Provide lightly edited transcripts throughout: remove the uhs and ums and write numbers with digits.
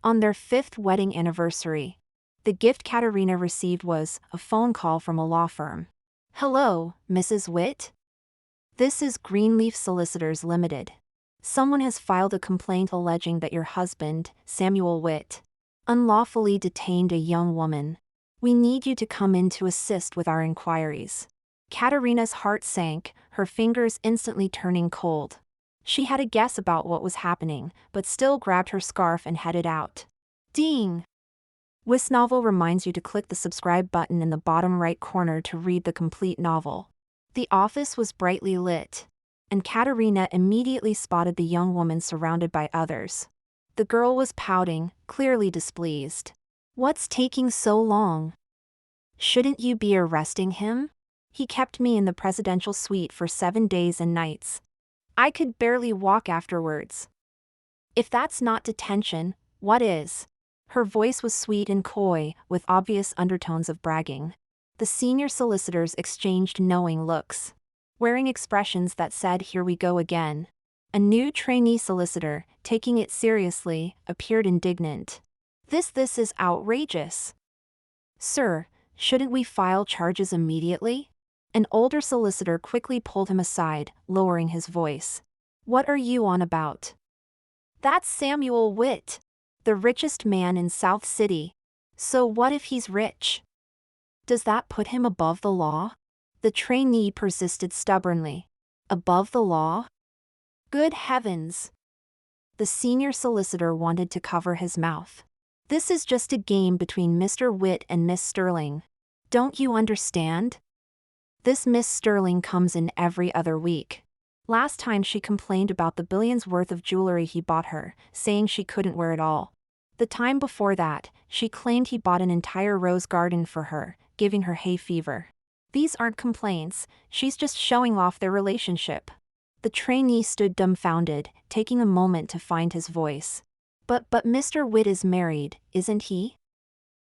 On their 5th wedding anniversary, the gift Katerina received was a phone call from a law firm. "Hello, Mrs. Witt? This is Greenleaf Solicitors Limited. Someone has filed a complaint alleging that your husband, Samuel Witt, unlawfully detained a young woman. We need you to come in to assist with our inquiries." Katerina's heart sank, her fingers instantly turning cold. She had a guess about what was happening, but still grabbed her scarf and headed out. Ding! This novel reminds you to click the subscribe button in the bottom right corner to read the complete novel. The office was brightly lit, and Katerina immediately spotted the young woman surrounded by others. The girl was pouting, clearly displeased. "What's taking so long? Shouldn't you be arresting him? He kept me in the presidential suite for 7 days and nights. I could barely walk afterwards. If that's not detention, what is?" Her voice was sweet and coy, with obvious undertones of bragging. The senior solicitors exchanged knowing looks, wearing expressions that said, "Here we go again." A new trainee solicitor, taking it seriously, appeared indignant. This is outrageous. "Sir, shouldn't we file charges immediately?" An older solicitor quickly pulled him aside, lowering his voice. "What are you on about? That's Samuel Witt, the richest man in South City. So what if he's rich? Does that put him above the law?" The trainee persisted stubbornly. "Above the law? Good heavens!" The senior solicitor wanted to cover his mouth. "This is just a game between Mr. Witt and Miss Sterling. Don't you understand? This Miss Sterling comes in every other week. Last time she complained about the billions worth of jewelry he bought her, saying she couldn't wear it all. The time before that, she claimed he bought an entire rose garden for her, giving her hay fever. These aren't complaints, she's just showing off their relationship." The trainee stood dumbfounded, taking a moment to find his voice. But Mr. Witt is married, isn't he?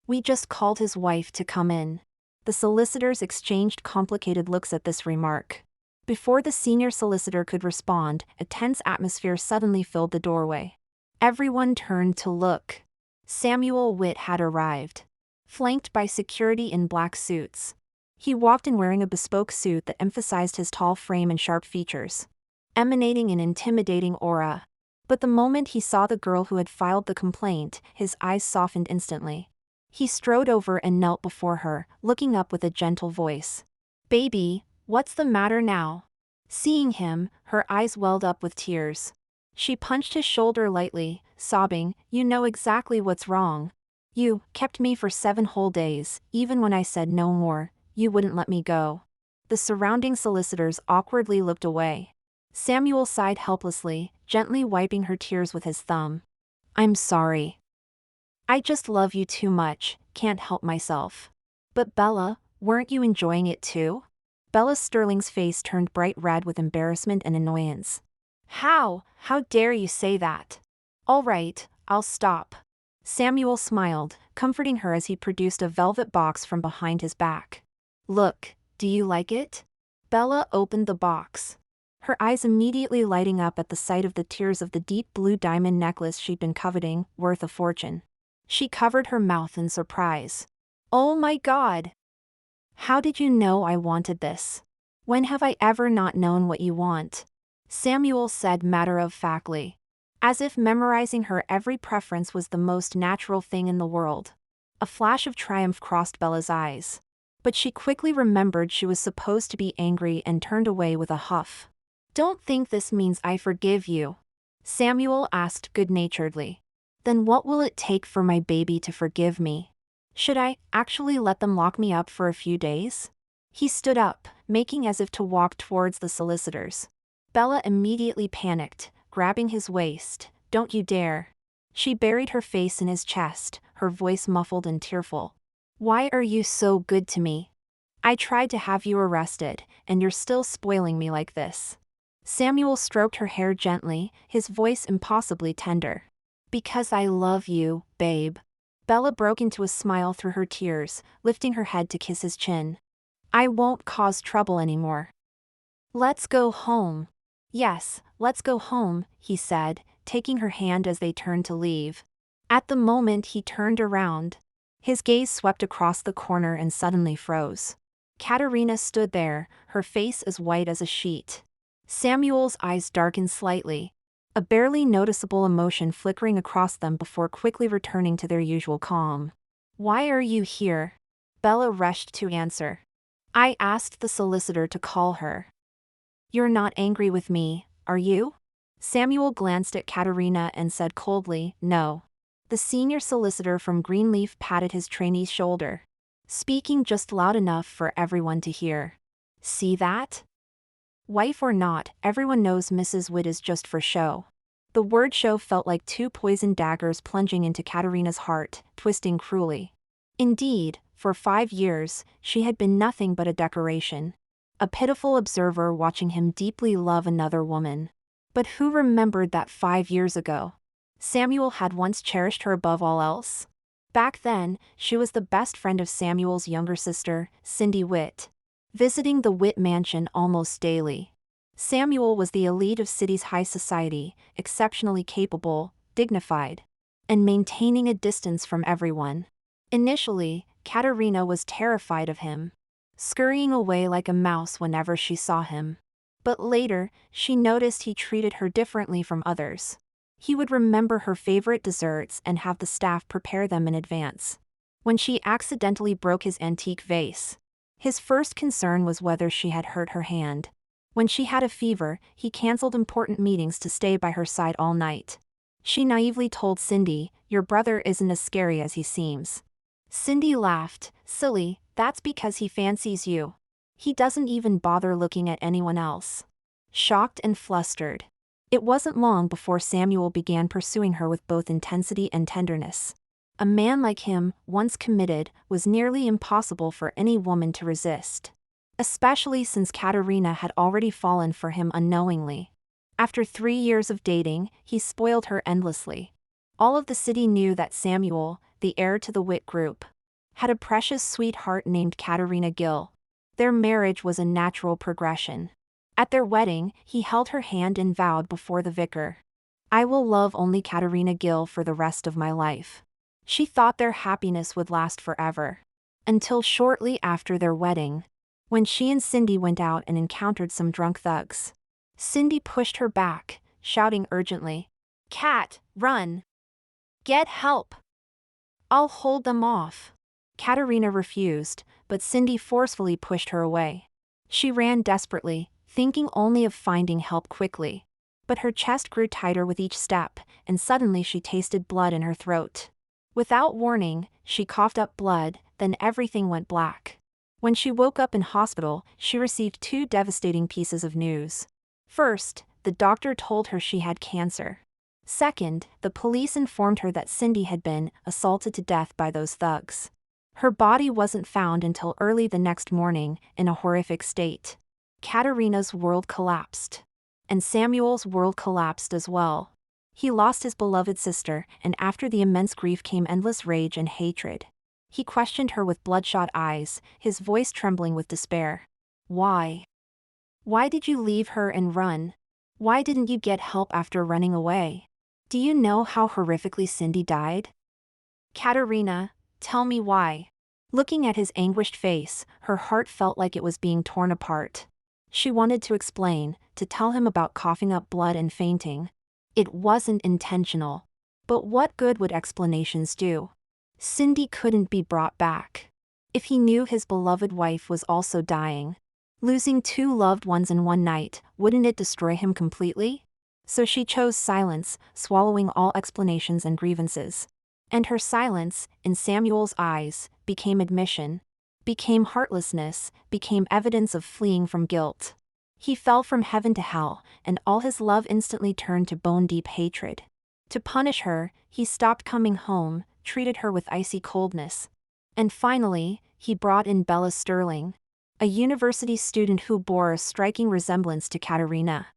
We just called his wife to come in." The solicitors exchanged complicated looks at this remark. Before the senior solicitor could respond, a tense atmosphere suddenly filled the doorway. Everyone turned to look. Samuel Witt had arrived, flanked by security in black suits. He walked in wearing a bespoke suit that emphasized his tall frame and sharp features, emanating an intimidating aura. But the moment he saw the girl who had filed the complaint, his eyes softened instantly. He strode over and knelt before her, looking up with a gentle voice. "Baby, what's the matter now?" Seeing him, her eyes welled up with tears. She punched his shoulder lightly, sobbing, "You know exactly what's wrong. You kept me for 7 whole days, even when I said no more, you wouldn't let me go." The surrounding solicitors awkwardly looked away. Samuel sighed helplessly, gently wiping her tears with his thumb. "I'm sorry. I just love you too much, can't help myself." "But Bella, weren't you enjoying it too?" Bella Sterling's face turned bright red with embarrassment and annoyance. How dare you say that?" "All right, I'll stop." Samuel smiled, comforting her as he produced a velvet box from behind his back. "Look, do you like it?" Bella opened the box, her eyes immediately lighting up at the sight of the tiers of the deep blue diamond necklace she'd been coveting, worth a fortune. She covered her mouth in surprise. "Oh my God! How did you know I wanted this? When have I ever not known what you want?" Samuel said matter-of-factly, as if memorizing her every preference was the most natural thing in the world. A flash of triumph crossed Bella's eyes, but she quickly remembered she was supposed to be angry and turned away with a huff. "Don't think this means I forgive you," Samuel asked good-naturedly. "Then what will it take for my baby to forgive me? Should I actually let them lock me up for a few days?" He stood up, making as if to walk towards the solicitors. Bella immediately panicked, grabbing his waist. "Don't you dare." She buried her face in his chest, her voice muffled and tearful. "Why are you so good to me? I tried to have you arrested, and you're still spoiling me like this." Samuel stroked her hair gently, his voice impossibly tender. "Because I love you, babe." Bella broke into a smile through her tears, lifting her head to kiss his chin. "I won't cause trouble anymore. Let's go home." "Yes, let's go home," he said, taking her hand as they turned to leave. At the moment he turned around, his gaze swept across the corner and suddenly froze. Katerina stood there, her face as white as a sheet. Samuel's eyes darkened slightly, a barely noticeable emotion flickering across them before quickly returning to their usual calm. "Why are you here?" Bella rushed to answer. "I asked the solicitor to call her." "You're not angry with me, are you?" Samuel glanced at Katerina and said coldly, "No." The senior solicitor from Greenleaf patted his trainee's shoulder, speaking just loud enough for everyone to hear. "See that? Wife or not, everyone knows Mrs. Witt is just for show." The word show felt like two poisoned daggers plunging into Katerina's heart, twisting cruelly. Indeed, for 5 years, she had been nothing but a decoration, a pitiful observer watching him deeply love another woman. But who remembered that 5 years ago? Samuel had once cherished her above all else. Back then, she was the best friend of Samuel's younger sister, Cindy Witt, visiting the Witt mansion almost daily. Samuel was the elite of city's high society, exceptionally capable, dignified, and maintaining a distance from everyone. Initially, Katerina was terrified of him, scurrying away like a mouse whenever she saw him. But later, she noticed he treated her differently from others. He would remember her favorite desserts and have the staff prepare them in advance. When she accidentally broke his antique vase, his first concern was whether she had hurt her hand. When she had a fever, he canceled important meetings to stay by her side all night. She naively told Cindy, "Your brother isn't as scary as he seems." Cindy laughed, "Silly, that's because he fancies you. He doesn't even bother looking at anyone else." Shocked and flustered, it wasn't long before Samuel began pursuing her with both intensity and tenderness. A man like him, once committed, was nearly impossible for any woman to resist, especially since Katerina had already fallen for him unknowingly. After 3 years of dating, he spoiled her endlessly. All of the city knew that Samuel, the heir to the Witt Group, had a precious sweetheart named Katerina Gill. Their marriage was a natural progression. At their wedding, he held her hand and vowed before the vicar, "I will love only Katerina Gill for the rest of my life." She thought their happiness would last forever. Until shortly after their wedding, when she and Cindy went out and encountered some drunk thugs. Cindy pushed her back, shouting urgently, "Kat, run! Get help! I'll hold them off." Katerina refused, but Cindy forcefully pushed her away. She ran desperately, thinking only of finding help quickly. But her chest grew tighter with each step, and suddenly she tasted blood in her throat. Without warning, she coughed up blood, then everything went black. When she woke up in hospital, she received 2 devastating pieces of news. First, the doctor told her she had cancer. Second, the police informed her that Cindy had been assaulted to death by those thugs. Her body wasn't found until early the next morning, in a horrific state. Katerina's world collapsed. And Samuel's world collapsed as well. He lost his beloved sister, and after the immense grief came endless rage and hatred. He questioned her with bloodshot eyes, his voice trembling with despair. "Why? Why did you leave her and run? Why didn't you get help after running away? Do you know how horrifically Cindy died? Katerina, tell me why." Looking at his anguished face, her heart felt like it was being torn apart. She wanted to explain, to tell him about coughing up blood and fainting. It wasn't intentional. But what good would explanations do? Cindy couldn't be brought back. If he knew his beloved wife was also dying, losing 2 loved ones in one night, wouldn't it destroy him completely? So she chose silence, swallowing all explanations and grievances. And her silence, in Samuel's eyes, became admission, became heartlessness, became evidence of fleeing from guilt. He fell from heaven to hell, and all his love instantly turned to bone-deep hatred. To punish her, he stopped coming home, treated her with icy coldness. And finally, he brought in Bella Sterling, a university student who bore a striking resemblance to Katerina.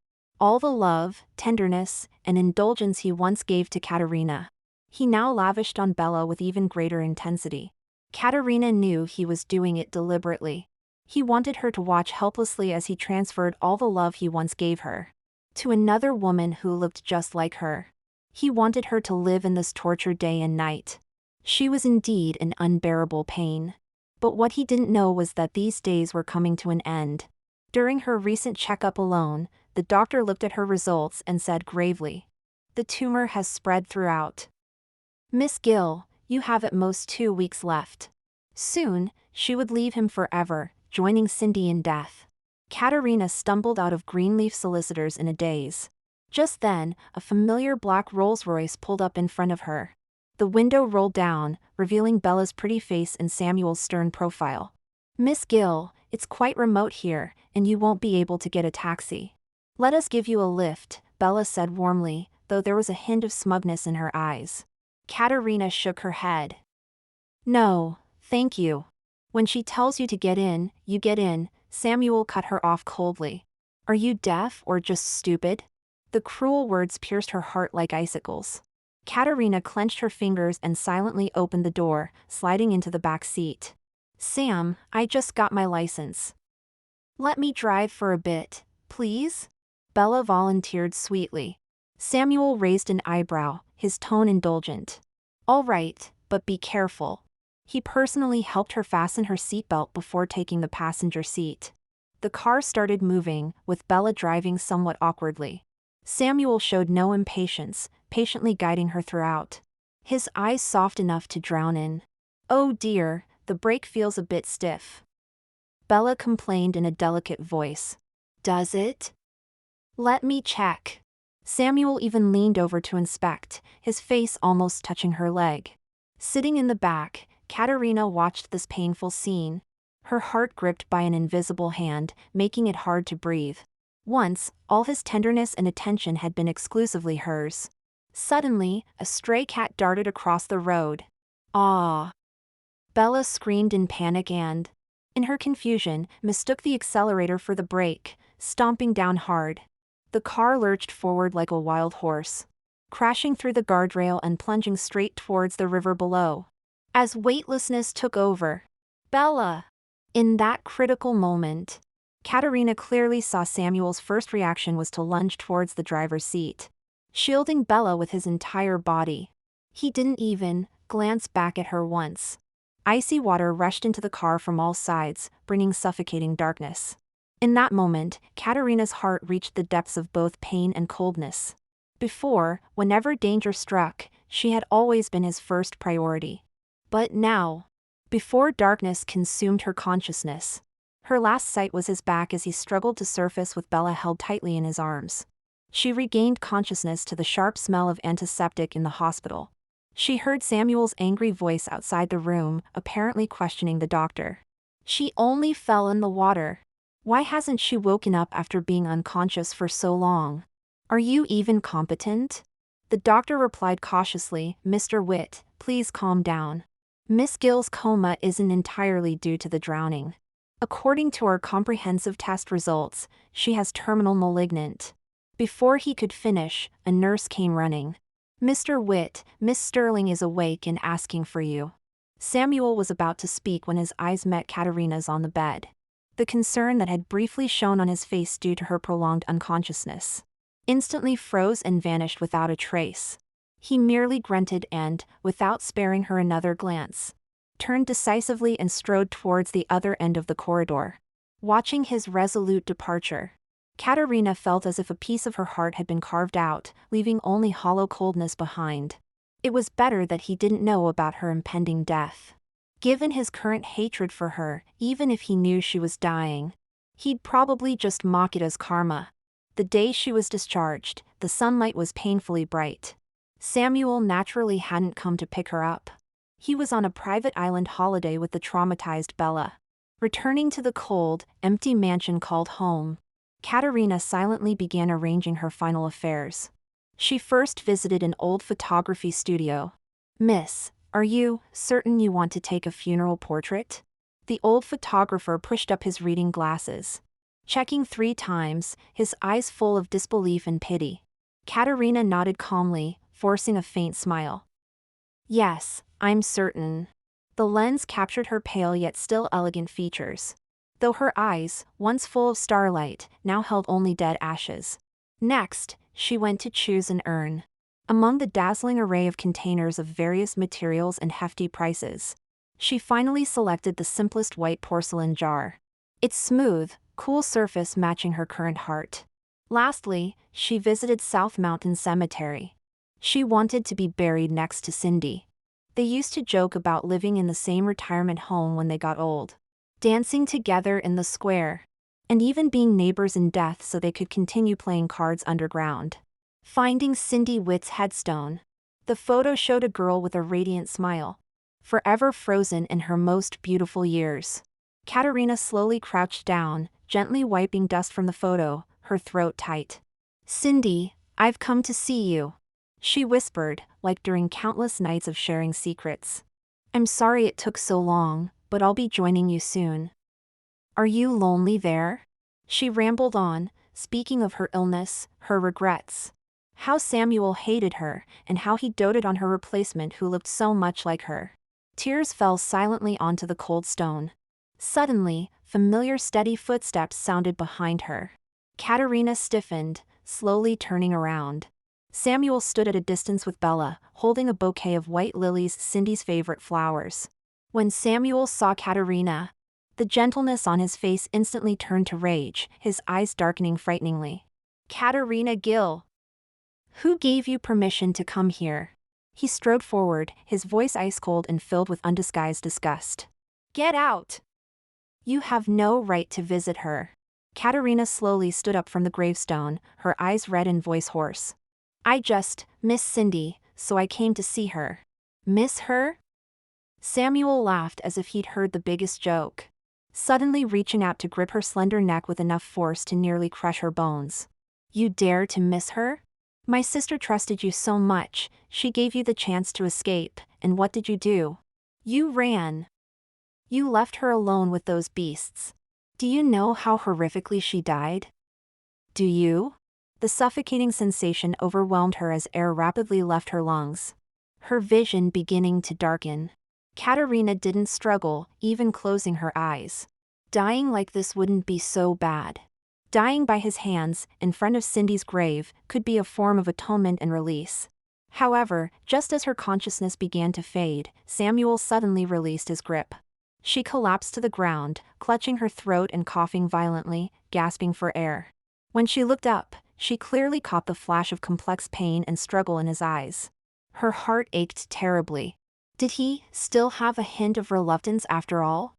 All the love, tenderness, and indulgence he once gave to Katerina, he now lavished on Bella with even greater intensity. Katerina knew he was doing it deliberately. He wanted her to watch helplessly as he transferred all the love he once gave her to another woman who looked just like her. He wanted her to live in this torture day and night. She was indeed in unbearable pain. But what he didn't know was that these days were coming to an end. During her recent checkup alone, the doctor looked at her results and said gravely, "The tumor has spread throughout. Miss Gill, you have at most 2 weeks left." Soon, she would leave him forever, joining Cindy in death. Katerina stumbled out of Greenleaf Solicitors in a daze. Just then, a familiar black Rolls-Royce pulled up in front of her. The window rolled down, revealing Bella's pretty face and Samuel's stern profile. "Miss Gill, it's quite remote here, and you won't be able to get a taxi. Let us give you a lift," Bella said warmly, though there was a hint of smugness in her eyes. Katerina shook her head. "No, thank you. When she tells you to get in, you get in," Samuel cut her off coldly. "Are you deaf or just stupid?" The cruel words pierced her heart like icicles. Katerina clenched her fingers and silently opened the door, sliding into the back seat. "Sam, I just got my license. Let me drive for a bit, please?" Bella volunteered sweetly. Samuel raised an eyebrow, his tone indulgent. "All right, but be careful." He personally helped her fasten her seatbelt before taking the passenger seat. The car started moving, with Bella driving somewhat awkwardly. Samuel showed no impatience, patiently guiding her throughout. His eyes soft enough to drown in. "Oh dear, the brake feels a bit stiff." Bella complained in a delicate voice. "Does it? Let me check." Samuel even leaned over to inspect, his face almost touching her leg. Sitting in the back, Katerina watched this painful scene. Her heart gripped by an invisible hand, making it hard to breathe. Once, all his tenderness and attention had been exclusively hers. Suddenly, a stray cat darted across the road. "Ah!" Bella screamed in panic and, in her confusion, mistook the accelerator for the brake, stomping down hard. The car lurched forward like a wild horse, crashing through the guardrail and plunging straight towards the river below. As weightlessness took over, "Bella!" In that critical moment, Katerina clearly saw Samuel's first reaction was to lunge towards the driver's seat, shielding Bella with his entire body. He didn't even glance back at her once. Icy water rushed into the car from all sides, bringing suffocating darkness. In that moment, Katerina's heart reached the depths of both pain and coldness. Before, whenever danger struck, she had always been his first priority. But now, before darkness consumed her consciousness, her last sight was his back as he struggled to surface with Bella held tightly in his arms. She regained consciousness to the sharp smell of antiseptic in the hospital. She heard Samuel's angry voice outside the room, apparently questioning the doctor. "She only fell in the water. Why hasn't she woken up after being unconscious for so long? Are you even competent?" The doctor replied cautiously, "Mr. Witt, please calm down. Miss Gill's coma isn't entirely due to the drowning. According to our comprehensive test results, she has terminal malignant." Before he could finish, a nurse came running. "Mr. Witt, Miss Sterling is awake and asking for you." Samuel was about to speak when his eyes met Katerina's on the bed. The concern that had briefly shown on his face due to her prolonged unconsciousness instantly froze and vanished without a trace. He merely grunted and, without sparing her another glance, turned decisively and strode towards the other end of the corridor. Watching his resolute departure, Katerina felt as if a piece of her heart had been carved out, leaving only hollow coldness behind. It was better that he didn't know about her impending death. Given his current hatred for her, even if he knew she was dying, he'd probably just mock it as karma. The day she was discharged, the sunlight was painfully bright. Samuel naturally hadn't come to pick her up. He was on a private island holiday with the traumatized Bella. Returning to the cold, empty mansion called home, Katerina silently began arranging her final affairs. She first visited an old photography studio. "Miss, are you certain you want to take a funeral portrait?" The old photographer pushed up his reading glasses, checking 3 times, his eyes full of disbelief and pity. Katerina nodded calmly, forcing a faint smile. "Yes, I'm certain." The lens captured her pale yet still elegant features, though her eyes, once full of starlight, now held only dead ashes. Next, she went to choose an urn. Among the dazzling array of containers of various materials and hefty prices, she finally selected the simplest white porcelain jar. Its smooth, cool surface matching her current heart. Lastly, she visited South Mountain Cemetery. She wanted to be buried next to Cindy. They used to joke about living in the same retirement home when they got old, dancing together in the square, and even being neighbors in death so they could continue playing cards underground. Finding Cindy Witt's headstone. The photo showed a girl with a radiant smile, forever frozen in her most beautiful years. Katerina slowly crouched down, gently wiping dust from the photo, her throat tight. "Cindy, I've come to see you," she whispered, like during countless nights of sharing secrets. "I'm sorry it took so long, but I'll be joining you soon." "Are you lonely there?" She rambled on, speaking of her illness, her regrets, how Samuel hated her, and how he doted on her replacement who looked so much like her. Tears fell silently onto the cold stone. Suddenly, familiar steady footsteps sounded behind her. Katerina stiffened, slowly turning around. Samuel stood at a distance with Bella, holding a bouquet of white lilies, Cindy's favorite flowers. When Samuel saw Katerina, the gentleness on his face instantly turned to rage, his eyes darkening frighteningly. "Katerina Gill! Who gave you permission to come here?" He strode forward, his voice ice-cold and filled with undisguised disgust. "Get out! You have no right to visit her." Katerina slowly stood up from the gravestone, her eyes red and voice hoarse. "I just miss Cindy, so I came to see her." "Miss her?" Samuel laughed as if he'd heard the biggest joke, suddenly reaching out to grip her slender neck with enough force to nearly crush her bones. "You dare to miss her? My sister trusted you so much, she gave you the chance to escape, and what did you do? You ran. You left her alone with those beasts. Do you know how horrifically she died? Do you?" The suffocating sensation overwhelmed her as air rapidly left her lungs, her vision beginning to darken. Katerina didn't struggle, even closing her eyes. Dying like this wouldn't be so bad. Dying by his hands, in front of Cindy's grave, could be a form of atonement and release. However, just as her consciousness began to fade, Samuel suddenly released his grip. She collapsed to the ground, clutching her throat and coughing violently, gasping for air. When she looked up, she clearly caught the flash of complex pain and struggle in his eyes. Her heart ached terribly. Did he still have a hint of reluctance after all?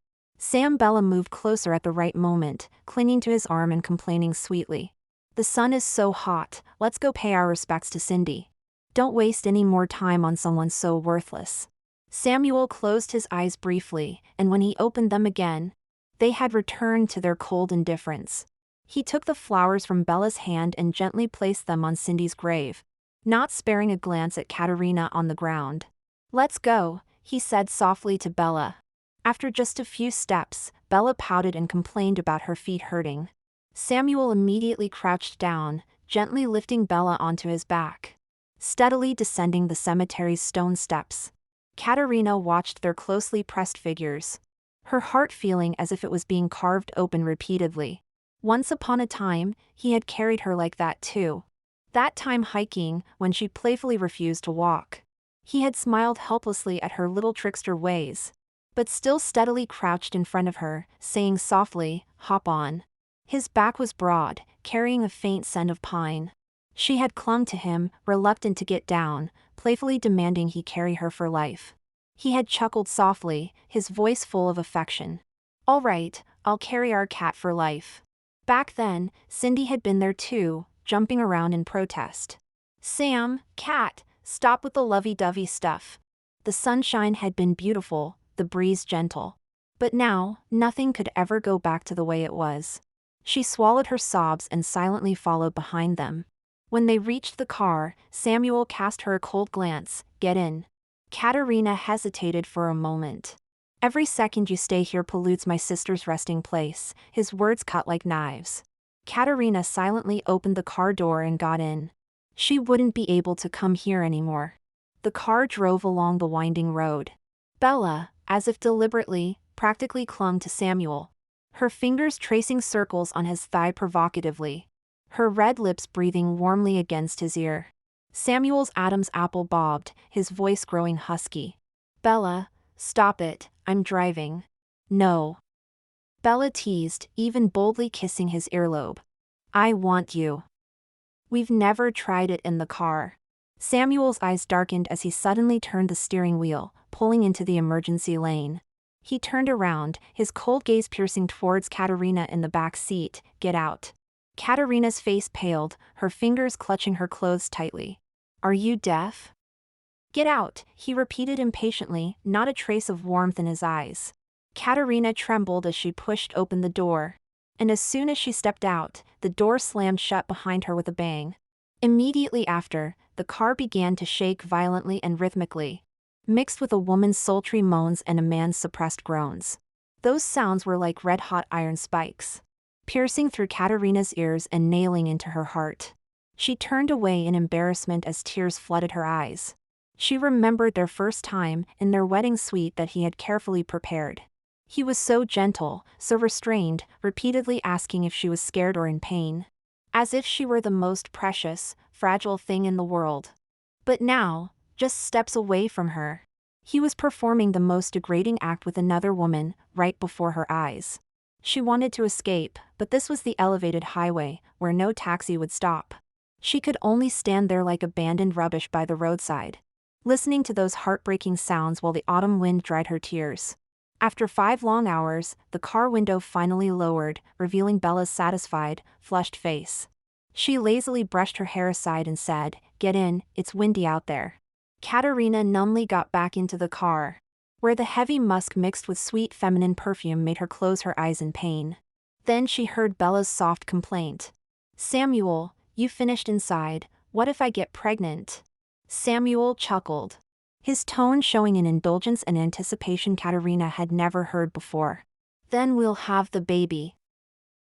Bella moved closer at the right moment, clinging to his arm and complaining sweetly. "The sun is so hot, let's go pay our respects to Cindy. Don't waste any more time on someone so worthless." Samuel closed his eyes briefly, and when he opened them again, they had returned to their cold indifference. He took the flowers from Bella's hand and gently placed them on Cindy's grave, not sparing a glance at Katerina on the ground. "Let's go," he said softly to Bella. After just a few steps, Bella pouted and complained about her feet hurting. Samuel immediately crouched down, gently lifting Bella onto his back, steadily descending the cemetery's stone steps. Katerina watched their closely pressed figures, her heart feeling as if it was being carved open repeatedly. Once upon a time, he had carried her like that too. That time hiking, when she playfully refused to walk. He had smiled helplessly at her little trickster ways, but still steadily crouched in front of her, saying softly, "Hop on." His back was broad, carrying a faint scent of pine. She had clung to him, reluctant to get down, playfully demanding he carry her for life. He had chuckled softly, his voice full of affection. "All right, I'll carry our cat for life." Back then, Cindy had been there too, jumping around in protest. "Sam, cat, stop with the lovey-dovey stuff." The sunshine had been beautiful, the breeze gentle. But now, nothing could ever go back to the way it was. She swallowed her sobs and silently followed behind them. When they reached the car, Samuel cast her a cold glance. "Get in." Katerina hesitated for a moment. "Every second you stay here pollutes my sister's resting place," his words cut like knives. Katerina silently opened the car door and got in. She wouldn't be able to come here anymore. The car drove along the winding road. Bella, as if deliberately, practically clung to Samuel, her fingers tracing circles on his thigh provocatively, her red lips breathing warmly against his ear. Samuel's Adam's apple bobbed, his voice growing husky. Bella, stop it, I'm driving. No. Bella teased, even boldly kissing his earlobe. I want you. We've never tried it in the car. Samuel's eyes darkened as he suddenly turned the steering wheel, pulling into the emergency lane. He turned around, his cold gaze piercing towards Katerina in the back seat. Get out. Katerina's face paled, her fingers clutching her clothes tightly. Are you deaf? Get out, he repeated impatiently, not a trace of warmth in his eyes. Katerina trembled as she pushed open the door. And as soon as she stepped out, the door slammed shut behind her with a bang. Immediately after, the car began to shake violently and rhythmically, mixed with a woman's sultry moans and a man's suppressed groans. Those sounds were like red-hot iron spikes, piercing through Katerina's ears and nailing into her heart. She turned away in embarrassment as tears flooded her eyes. She remembered their first time in their wedding suite that he had carefully prepared. He was so gentle, so restrained, repeatedly asking if she was scared or in pain, as if she were the most precious, fragile thing in the world. But now, just steps away from her, he was performing the most degrading act with another woman, right before her eyes. She wanted to escape, but this was the elevated highway, where no taxi would stop. She could only stand there like abandoned rubbish by the roadside, listening to those heartbreaking sounds while the autumn wind dried her tears. After 5 long hours, the car window finally lowered, revealing Bella's satisfied, flushed face. She lazily brushed her hair aside and said, "Get in, it's windy out there." Katerina numbly got back into the car, where the heavy musk mixed with sweet feminine perfume made her close her eyes in pain. Then she heard Bella's soft complaint. "Samuel, you finished inside, what if I get pregnant?" Samuel chuckled, his tone showing an indulgence and anticipation Katerina had never heard before. "Then we'll have the baby.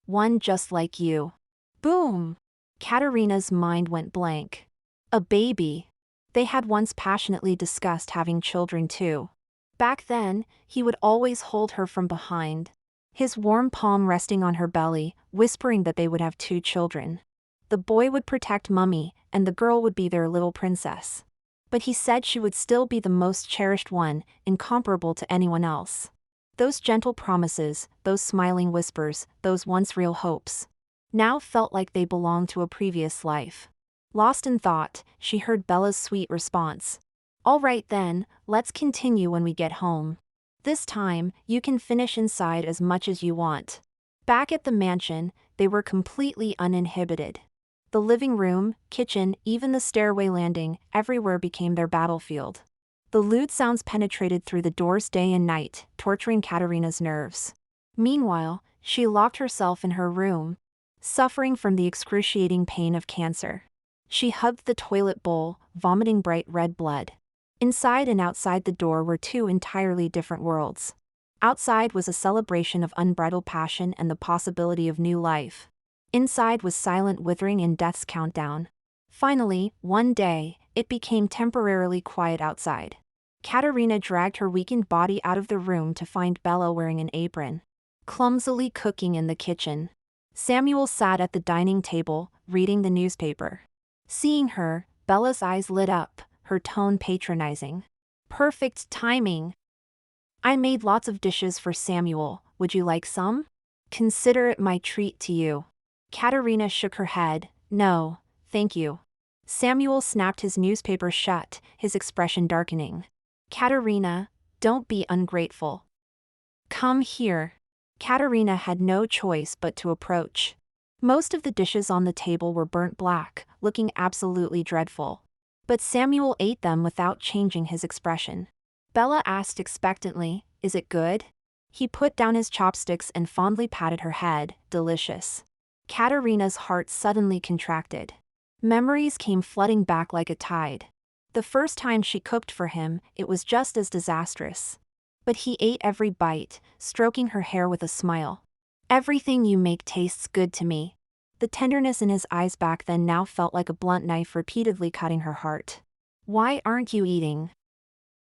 One just like you." Boom! Katerina's mind went blank. A baby. They had once passionately discussed having children too. Back then, he would always hold her from behind, his warm palm resting on her belly, whispering that they would have 2 children. The boy would protect Mummy, and the girl would be their little princess. But he said she would still be the most cherished one, incomparable to anyone else. Those gentle promises, those smiling whispers, those once real hopes, now felt like they belonged to a previous life. Lost in thought, she heard Bella's sweet response. "All right then, let's continue when we get home. This time, you can finish inside as much as you want." Back at the mansion, they were completely uninhibited. The living room, kitchen, even the stairway landing, everywhere became their battlefield. The lewd sounds penetrated through the doors day and night, torturing Katerina's nerves. Meanwhile, she locked herself in her room, suffering from the excruciating pain of cancer. She hugged the toilet bowl, vomiting bright red blood. Inside and outside the door were 2 entirely different worlds. Outside was a celebration of unbridled passion and the possibility of new life. Inside was silent withering and death's countdown. Finally, one day, it became temporarily quiet outside. Katerina dragged her weakened body out of the room to find Bella wearing an apron, clumsily cooking in the kitchen. Samuel sat at the dining table, reading the newspaper. Seeing her, Bella's eyes lit up, her tone patronizing. "Perfect timing. I made lots of dishes for Samuel, would you like some? Consider it my treat to you." Katerina shook her head. "No, thank you." Samuel snapped his newspaper shut, his expression darkening. "Katerina, don't be ungrateful. Come here." Katerina had no choice but to approach. Most of the dishes on the table were burnt black, looking absolutely dreadful. But Samuel ate them without changing his expression. Bella asked expectantly, "Is it good?" He put down his chopsticks and fondly patted her head. "Delicious." Katerina's heart suddenly contracted. Memories came flooding back like a tide. The first time she cooked for him, it was just as disastrous. But he ate every bite, stroking her hair with a smile. "Everything you make tastes good to me." The tenderness in his eyes back then now felt like a blunt knife repeatedly cutting her heart. "Why aren't you eating?"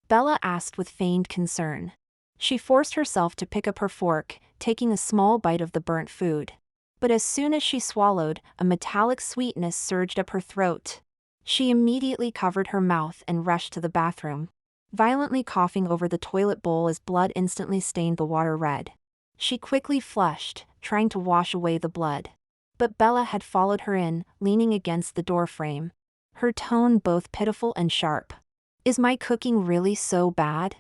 Bella asked with feigned concern. She forced herself to pick up her fork, taking a small bite of the burnt food. But as soon as she swallowed, a metallic sweetness surged up her throat. She immediately covered her mouth and rushed to the bathroom, violently coughing over the toilet bowl as blood instantly stained the water red. She quickly flushed, trying to wash away the blood. But Bella had followed her in, leaning against the doorframe, her tone both pitiful and sharp. Is my cooking really so bad?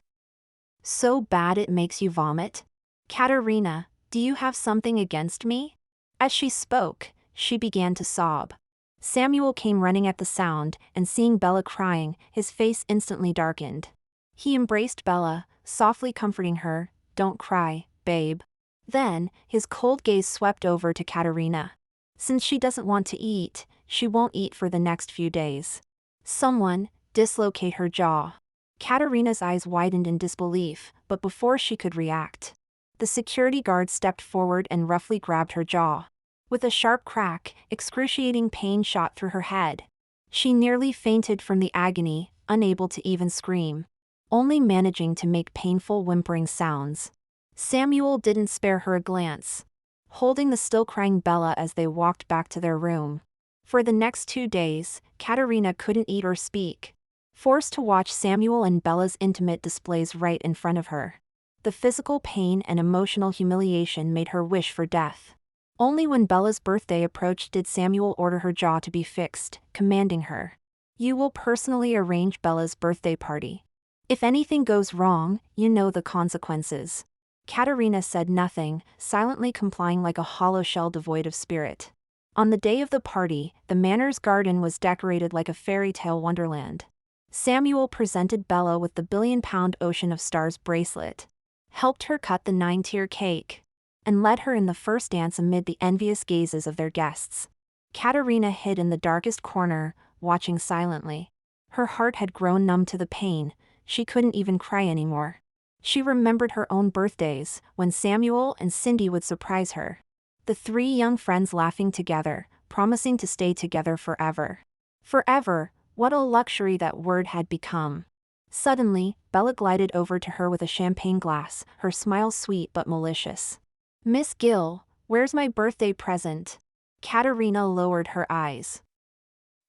So bad it makes you vomit? Katerina, do you have something against me? As she spoke, she began to sob. Samuel came running at the sound, and seeing Bella crying, his face instantly darkened. He embraced Bella, softly comforting her. Don't cry, babe. Then, his cold gaze swept over to Katerina. Since she doesn't want to eat, she won't eat for the next few days. Someone, dislocate her jaw. Katerina's eyes widened in disbelief, but before she could react, the security guard stepped forward and roughly grabbed her jaw. With a sharp crack, excruciating pain shot through her head. She nearly fainted from the agony, unable to even scream, only managing to make painful whimpering sounds. Samuel didn't spare her a glance, holding the still crying Bella as they walked back to their room. For the next 2 days, Katerina couldn't eat or speak, forced to watch Samuel and Bella's intimate displays right in front of her. The physical pain and emotional humiliation made her wish for death. Only when Bella's birthday approached did Samuel order her jaw to be fixed, commanding her, "You will personally arrange Bella's birthday party. If anything goes wrong, you know the consequences." Katerina said nothing, silently complying like a hollow shell devoid of spirit. On the day of the party, the manor's garden was decorated like a fairy tale wonderland. Samuel presented Bella with the billion-pound Ocean of Stars bracelet, helped her cut the 9-tier cake, and led her in the first dance amid the envious gazes of their guests. Katerina hid in the darkest corner, watching silently. Her heart had grown numb to the pain, she couldn't even cry anymore. She remembered her own birthdays, when Samuel and Cindy would surprise her. The 3 young friends laughing together, promising to stay together forever. Forever, what a luxury that word had become. Suddenly, Bella glided over to her with a champagne glass, her smile sweet but malicious. "Miss Gill, where's my birthday present?" Katerina lowered her eyes.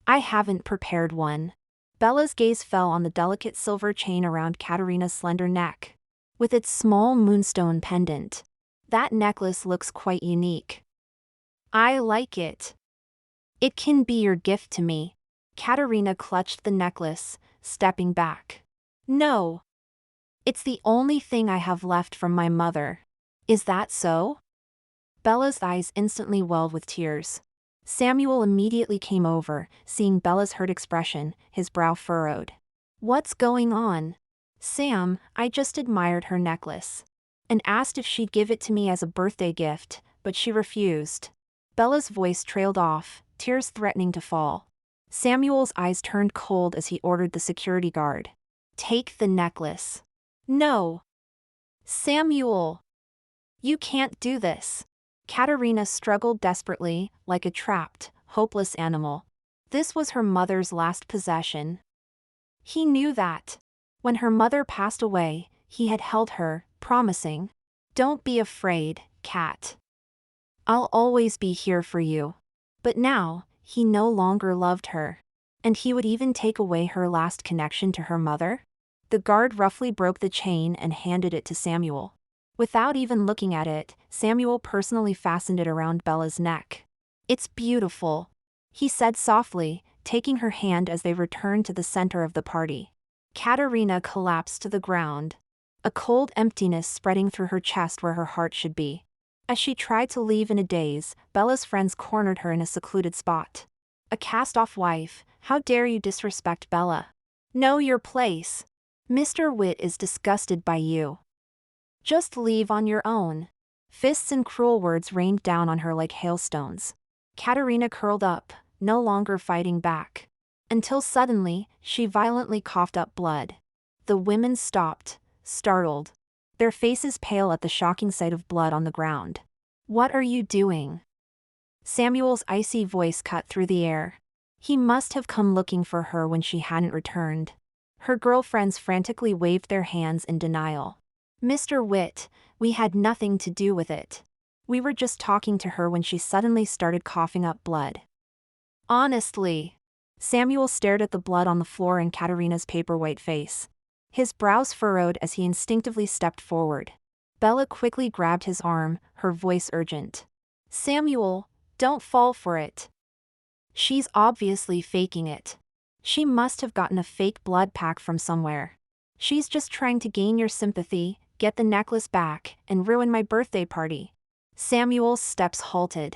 "I haven't prepared one." Bella's gaze fell on the delicate silver chain around Katerina's slender neck, with its small moonstone pendant. "That necklace looks quite unique." "I like it. It can be your gift to me." Katerina clutched the necklace, stepping back. "No. It's the only thing I have left from my mother." "Is that so?" Bella's eyes instantly welled with tears. Samuel immediately came over, seeing Bella's hurt expression, his brow furrowed. "What's going on?" "Sam, I just admired her necklace, and asked if she'd give it to me as a birthday gift, but she refused." Bella's voice trailed off, tears threatening to fall. Samuel's eyes turned cold as he ordered the security guard, "Take the necklace." "No. Samuel! You can't do this." Katerina struggled desperately, like a trapped, hopeless animal. This was her mother's last possession. He knew that. When her mother passed away, he had held her, promising, "Don't be afraid, Kat. I'll always be here for you." But now, he no longer loved her. And he would even take away her last connection to her mother? The guard roughly broke the chain and handed it to Samuel. Without even looking at it, Samuel personally fastened it around Bella's neck. "It's beautiful," he said softly, taking her hand as they returned to the center of the party. Katerina collapsed to the ground, a cold emptiness spreading through her chest where her heart should be. As she tried to leave in a daze, Bella's friends cornered her in a secluded spot. "A cast-off wife, how dare you disrespect Bella? Know your place. Mr. Witt is disgusted by you. Just leave on your own." Fists and cruel words rained down on her like hailstones. Katerina curled up, no longer fighting back. Until suddenly, she violently coughed up blood. The women stopped, startled, their faces pale at the shocking sight of blood on the ground. "What are you doing?" Samuel's icy voice cut through the air. He must have come looking for her when she hadn't returned. Her girlfriends frantically waved their hands in denial. "Mr. Witt, we had nothing to do with it. We were just talking to her when she suddenly started coughing up blood." "Honestly," Samuel stared at the blood on the floor in Katerina's paper-white face. His brows furrowed as he instinctively stepped forward. Bella quickly grabbed his arm, her voice urgent. Samuel, don't fall for it. She's obviously faking it. She must have gotten a fake blood pack from somewhere. She's just trying to gain your sympathy, get the necklace back, and ruin my birthday party. Samuel's steps halted.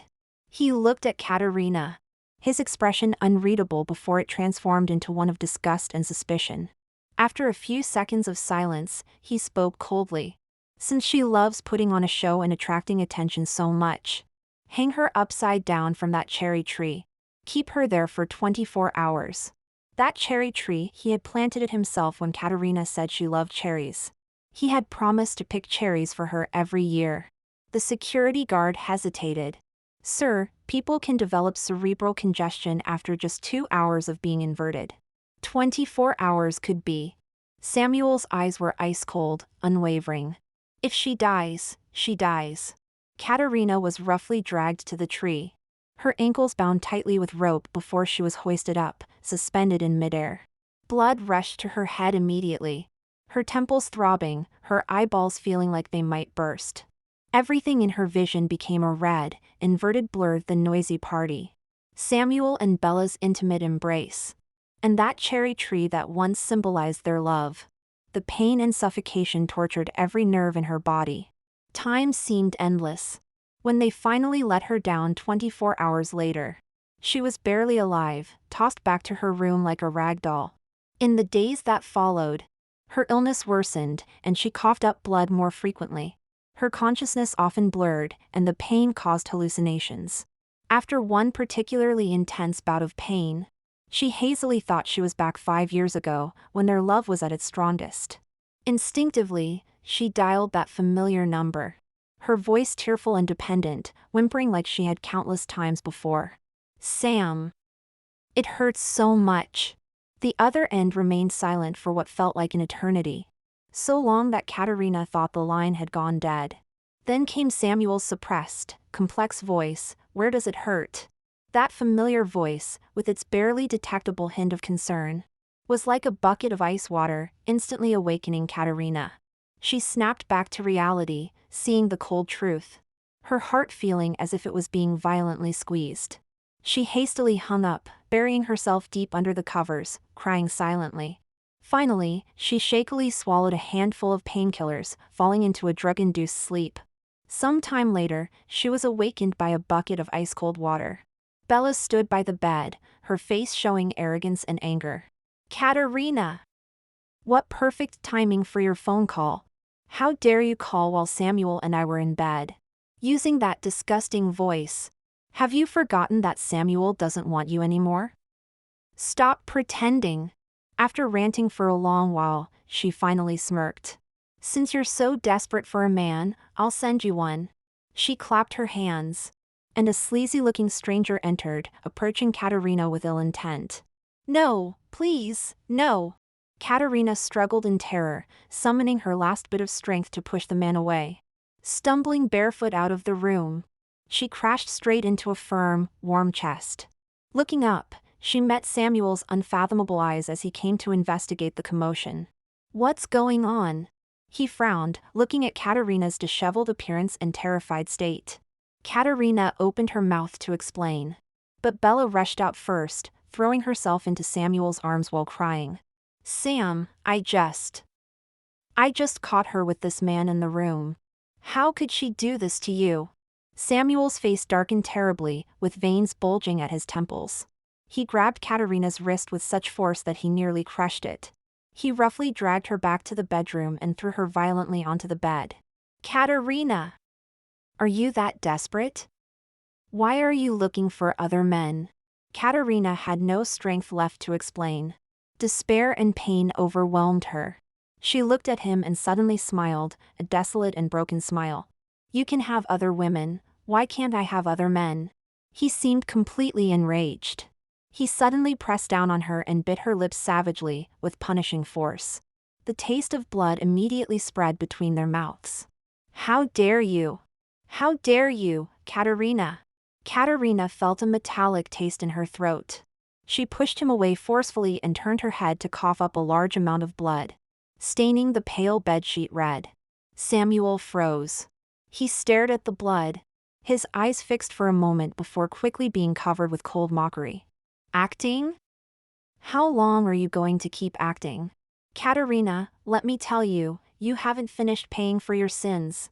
He looked at Katerina, his expression unreadable before it transformed into one of disgust and suspicion. After a few seconds of silence, he spoke coldly. Since she loves putting on a show and attracting attention so much, hang her upside down from that cherry tree. Keep her there for 24 hours. That cherry tree, he had planted it himself when Katerina said she loved cherries. He had promised to pick cherries for her every year. The security guard hesitated. Sir, people can develop cerebral congestion after just 2 hours of being inverted. 24 hours could be. Samuel's eyes were ice cold, unwavering. If she dies, she dies. Katerina was roughly dragged to the tree, her ankles bound tightly with rope before she was hoisted up, suspended in midair. Blood rushed to her head immediately, her temples throbbing, her eyeballs feeling like they might burst. Everything in her vision became a red, inverted blur of the noisy party. Samuel and Bella's intimate embrace. And that cherry tree that once symbolized their love. The pain and suffocation tortured every nerve in her body. Time seemed endless. When they finally let her down 24 hours later, she was barely alive, tossed back to her room like a rag doll. In the days that followed, her illness worsened, and she coughed up blood more frequently. Her consciousness often blurred, and the pain caused hallucinations. After one particularly intense bout of pain, she hazily thought she was back 5 years ago, when their love was at its strongest. Instinctively, she dialed that familiar number, her voice tearful and dependent, whimpering like she had countless times before. Sam. It hurts so much. The other end remained silent for what felt like an eternity. So long that Katerina thought the line had gone dead. Then came Samuel's suppressed, complex voice, "Where does it hurt?" That familiar voice, with its barely detectable hint of concern, was like a bucket of ice water, instantly awakening Katerina. She snapped back to reality, seeing the cold truth, her heart feeling as if it was being violently squeezed. She hastily hung up, burying herself deep under the covers, crying silently. Finally, she shakily swallowed a handful of painkillers, falling into a drug-induced sleep. Some time later, she was awakened by a bucket of ice-cold water. Bella stood by the bed, her face showing arrogance and anger. Katerina! What perfect timing for your phone call. How dare you call while Samuel and I were in bed? Using that disgusting voice. Have you forgotten that Samuel doesn't want you anymore? Stop pretending. After ranting for a long while, she finally smirked. Since you're so desperate for a man, I'll send you one. She clapped her hands. And a sleazy-looking stranger entered, approaching Katerina with ill intent. No, please, no. Katerina struggled in terror, summoning her last bit of strength to push the man away. Stumbling barefoot out of the room, she crashed straight into a firm, warm chest. Looking up, she met Samuel's unfathomable eyes as he came to investigate the commotion. What's going on? He frowned, looking at Katerina's disheveled appearance and terrified state. Katerina opened her mouth to explain. But Bella rushed out first, throwing herself into Samuel's arms while crying. Sam, I just caught her with this man in the room. How could she do this to you? Samuel's face darkened terribly, with veins bulging at his temples. He grabbed Katerina's wrist with such force that he nearly crushed it. He roughly dragged her back to the bedroom and threw her violently onto the bed. Katerina! Are you that desperate? Why are you looking for other men? Katerina had no strength left to explain. Despair and pain overwhelmed her. She looked at him and suddenly smiled, a desolate and broken smile. You can have other women, why can't I have other men? He seemed completely enraged. He suddenly pressed down on her and bit her lips savagely, with punishing force. The taste of blood immediately spread between their mouths. How dare you? How dare you, Katerina? Katerina felt a metallic taste in her throat. She pushed him away forcefully and turned her head to cough up a large amount of blood, staining the pale bedsheet red. Samuel froze. He stared at the blood, his eyes fixed for a moment before quickly being covered with cold mockery. Acting? How long are you going to keep acting? Katerina, let me tell you, you haven't finished paying for your sins.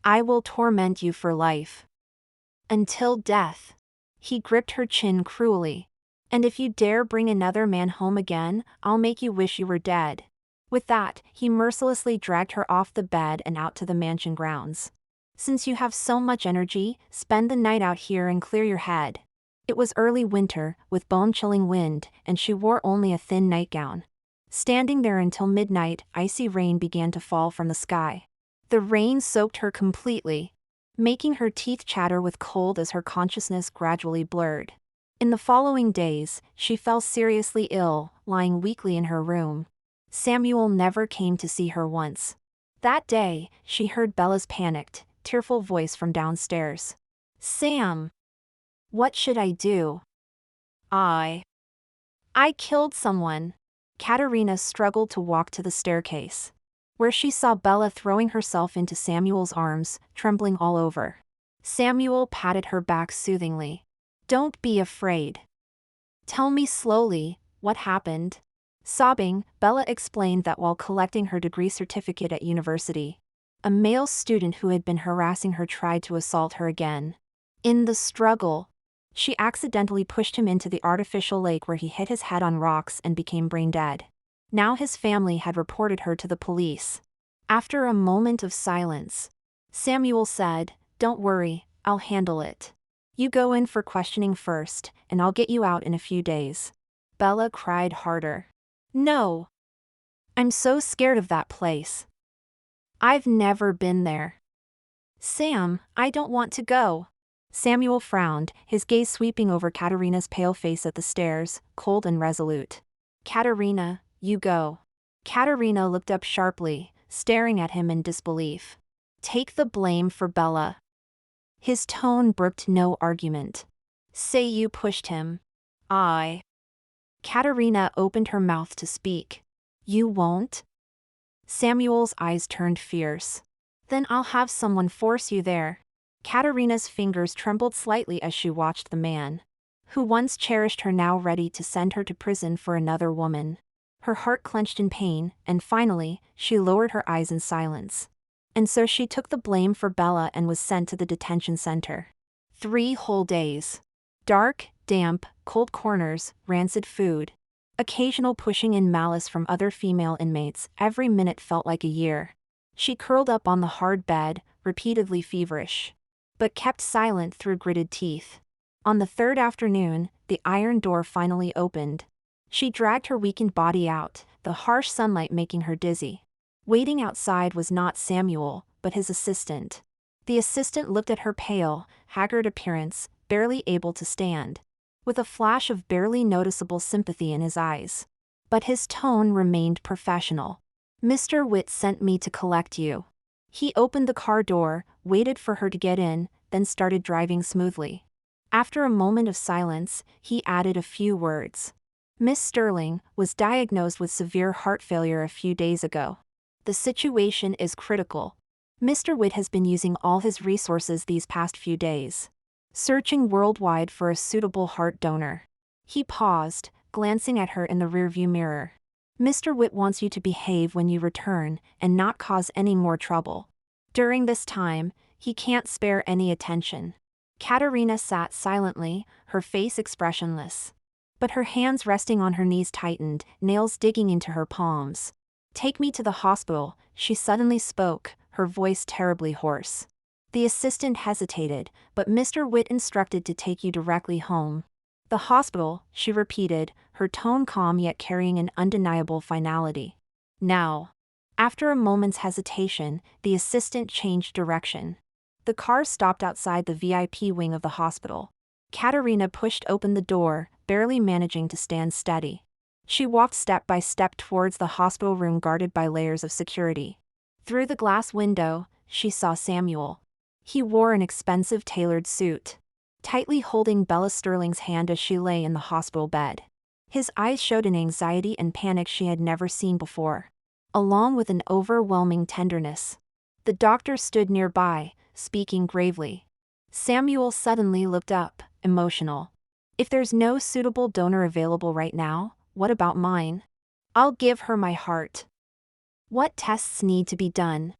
I will torment you for life. Until death. He gripped her chin cruelly. And if you dare bring another man home again, I'll make you wish you were dead. With that, he mercilessly dragged her off the bed and out to the mansion grounds. Since you have so much energy, spend the night out here and clear your head. It was early winter, with bone-chilling wind, and she wore only a thin nightgown. Standing there until midnight, icy rain began to fall from the sky. The rain soaked her completely, making her teeth chatter with cold as her consciousness gradually blurred. In the following days, she fell seriously ill, lying weakly in her room. Samuel never came to see her once. That day, she heard Bella's panicked, tearful voice from downstairs. Sam! What should I do? I killed someone. Katerina struggled to walk to the staircase, where she saw Bella throwing herself into Samuel's arms, trembling all over. Samuel patted her back soothingly. Don't be afraid. Tell me slowly, what happened? Sobbing, Bella explained that while collecting her degree certificate at university, a male student who had been harassing her tried to assault her again. In the struggle, she accidentally pushed him into the artificial lake where he hit his head on rocks and became brain dead. Now his family had reported her to the police. After a moment of silence, Samuel said, Don't worry, I'll handle it. You go in for questioning first, and I'll get you out in a few days. Bella cried harder. No. I'm so scared of that place. I've never been there. Sam, I don't want to go. Samuel frowned, his gaze sweeping over Katerina's pale face at the stairs, cold and resolute. Katerina, you go. Katerina looked up sharply, staring at him in disbelief. Take the blame for Bella. His tone brooked no argument. Say you pushed him. I. Katerina opened her mouth to speak. You won't? Samuel's eyes turned fierce. Then I'll have someone force you there. Katerina's fingers trembled slightly as she watched the man, who once cherished her, now ready to send her to prison for another woman. Her heart clenched in pain, and finally, she lowered her eyes in silence. And so she took the blame for Bella and was sent to the detention center. 3 whole days. Dark, damp, cold corners, rancid food. Occasional pushing in malice from other female inmates, every minute felt like a year. She curled up on the hard bed, repeatedly feverish, but kept silent through gritted teeth. On the 3rd afternoon, the iron door finally opened. She dragged her weakened body out, the harsh sunlight making her dizzy. Waiting outside was not Samuel, but his assistant. The assistant looked at her pale, haggard appearance, barely able to stand, with a flash of barely noticeable sympathy in his eyes. But his tone remained professional. Mr. Witt sent me to collect you. He opened the car door, waited for her to get in, then started driving smoothly. After a moment of silence, he added a few words. Miss Sterling was diagnosed with severe heart failure a few days ago. The situation is critical. Mr. Witt has been using all his resources these past few days, searching worldwide for a suitable heart donor. He paused, glancing at her in the rearview mirror. Mr. Witt wants you to behave when you return and not cause any more trouble. During this time, he can't spare any attention. Katerina sat silently, her face expressionless. But her hands resting on her knees tightened, nails digging into her palms. Take me to the hospital, she suddenly spoke, her voice terribly hoarse. The assistant hesitated, but Mr. Witt instructed to take you directly home. The hospital, she repeated, her tone calm yet carrying an undeniable finality. Now. After a moment's hesitation, the assistant changed direction. The car stopped outside the VIP wing of the hospital. Katerina pushed open the door, barely managing to stand steady. She walked step by step towards the hospital room guarded by layers of security. Through the glass window, she saw Samuel. He wore an expensive tailored suit, tightly holding Bella Sterling's hand as she lay in the hospital bed. His eyes showed an anxiety and panic she had never seen before, along with an overwhelming tenderness. The doctor stood nearby, speaking gravely. Samuel suddenly looked up, emotional. If there's no suitable donor available right now, what about mine? I'll give her my heart. What tests need to be done?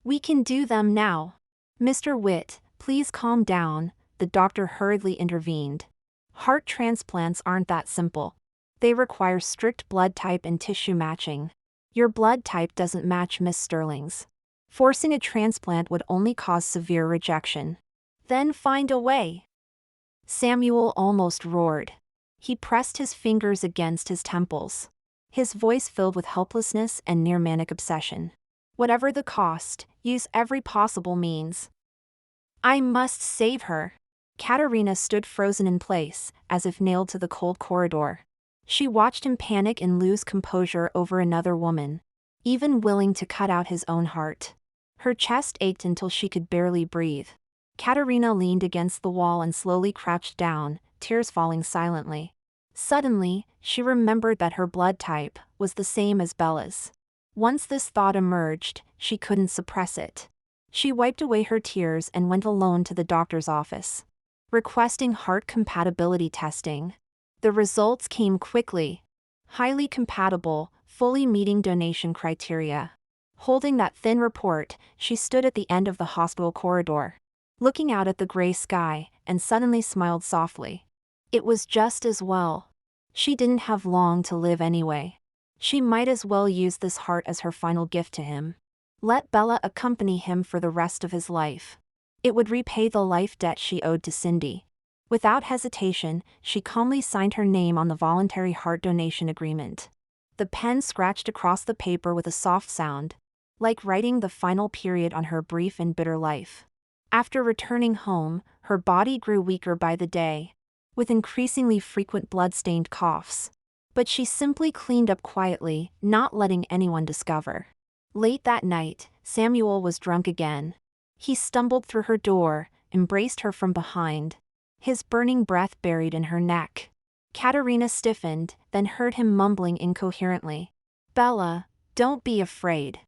We can do them now. Mr. Witt, please calm down, the doctor hurriedly intervened. Heart transplants aren't that simple. They require strict blood type and tissue matching. Your blood type doesn't match Miss Sterling's. Forcing a transplant would only cause severe rejection. Then find a way. Samuel almost roared. He pressed his fingers against his temples. His voice filled with helplessness and near-manic obsession. Whatever the cost, use every possible means. I must save her. Katerina stood frozen in place, as if nailed to the cold corridor. She watched him panic and lose composure over another woman, even willing to cut out his own heart. Her chest ached until she could barely breathe. Katerina leaned against the wall and slowly crouched down, tears falling silently. Suddenly, she remembered that her blood type was the same as Bella's. Once this thought emerged, she couldn't suppress it. She wiped away her tears and went alone to the doctor's office, requesting heart compatibility testing. The results came quickly. Highly compatible, fully meeting donation criteria. Holding that thin report, she stood at the end of the hospital corridor, looking out at the gray sky, and suddenly smiled softly. It was just as well. She didn't have long to live anyway. She might as well use this heart as her final gift to him. Let Bella accompany him for the rest of his life. It would repay the life debt she owed to Cindy. Without hesitation, she calmly signed her name on the voluntary heart donation agreement. The pen scratched across the paper with a soft sound, like writing the final period on her brief and bitter life. After returning home, her body grew weaker by the day, with increasingly frequent blood-stained coughs. But she simply cleaned up quietly, not letting anyone discover. Late that night, Samuel was drunk again. He stumbled through her door, embraced her from behind, his burning breath buried in her neck. Katerina stiffened, then heard him mumbling incoherently. Bella, don't be afraid.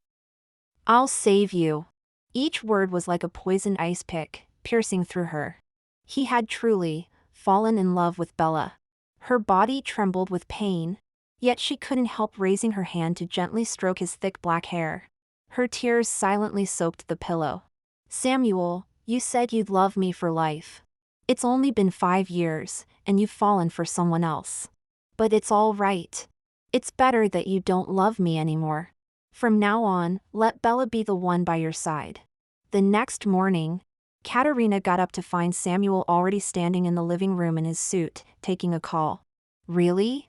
I'll save you. Each word was like a poisoned ice pick, piercing through her. He had truly fallen in love with Bella. Her body trembled with pain, yet she couldn't help raising her hand to gently stroke his thick black hair. Her tears silently soaked the pillow. Samuel, you said you'd love me for life. It's only been 5 years, and you've fallen for someone else. But it's all right. It's better that you don't love me anymore. From now on, let Bella be the one by your side. The next morning, Katerina got up to find Samuel already standing in the living room in his suit, taking a call. Really?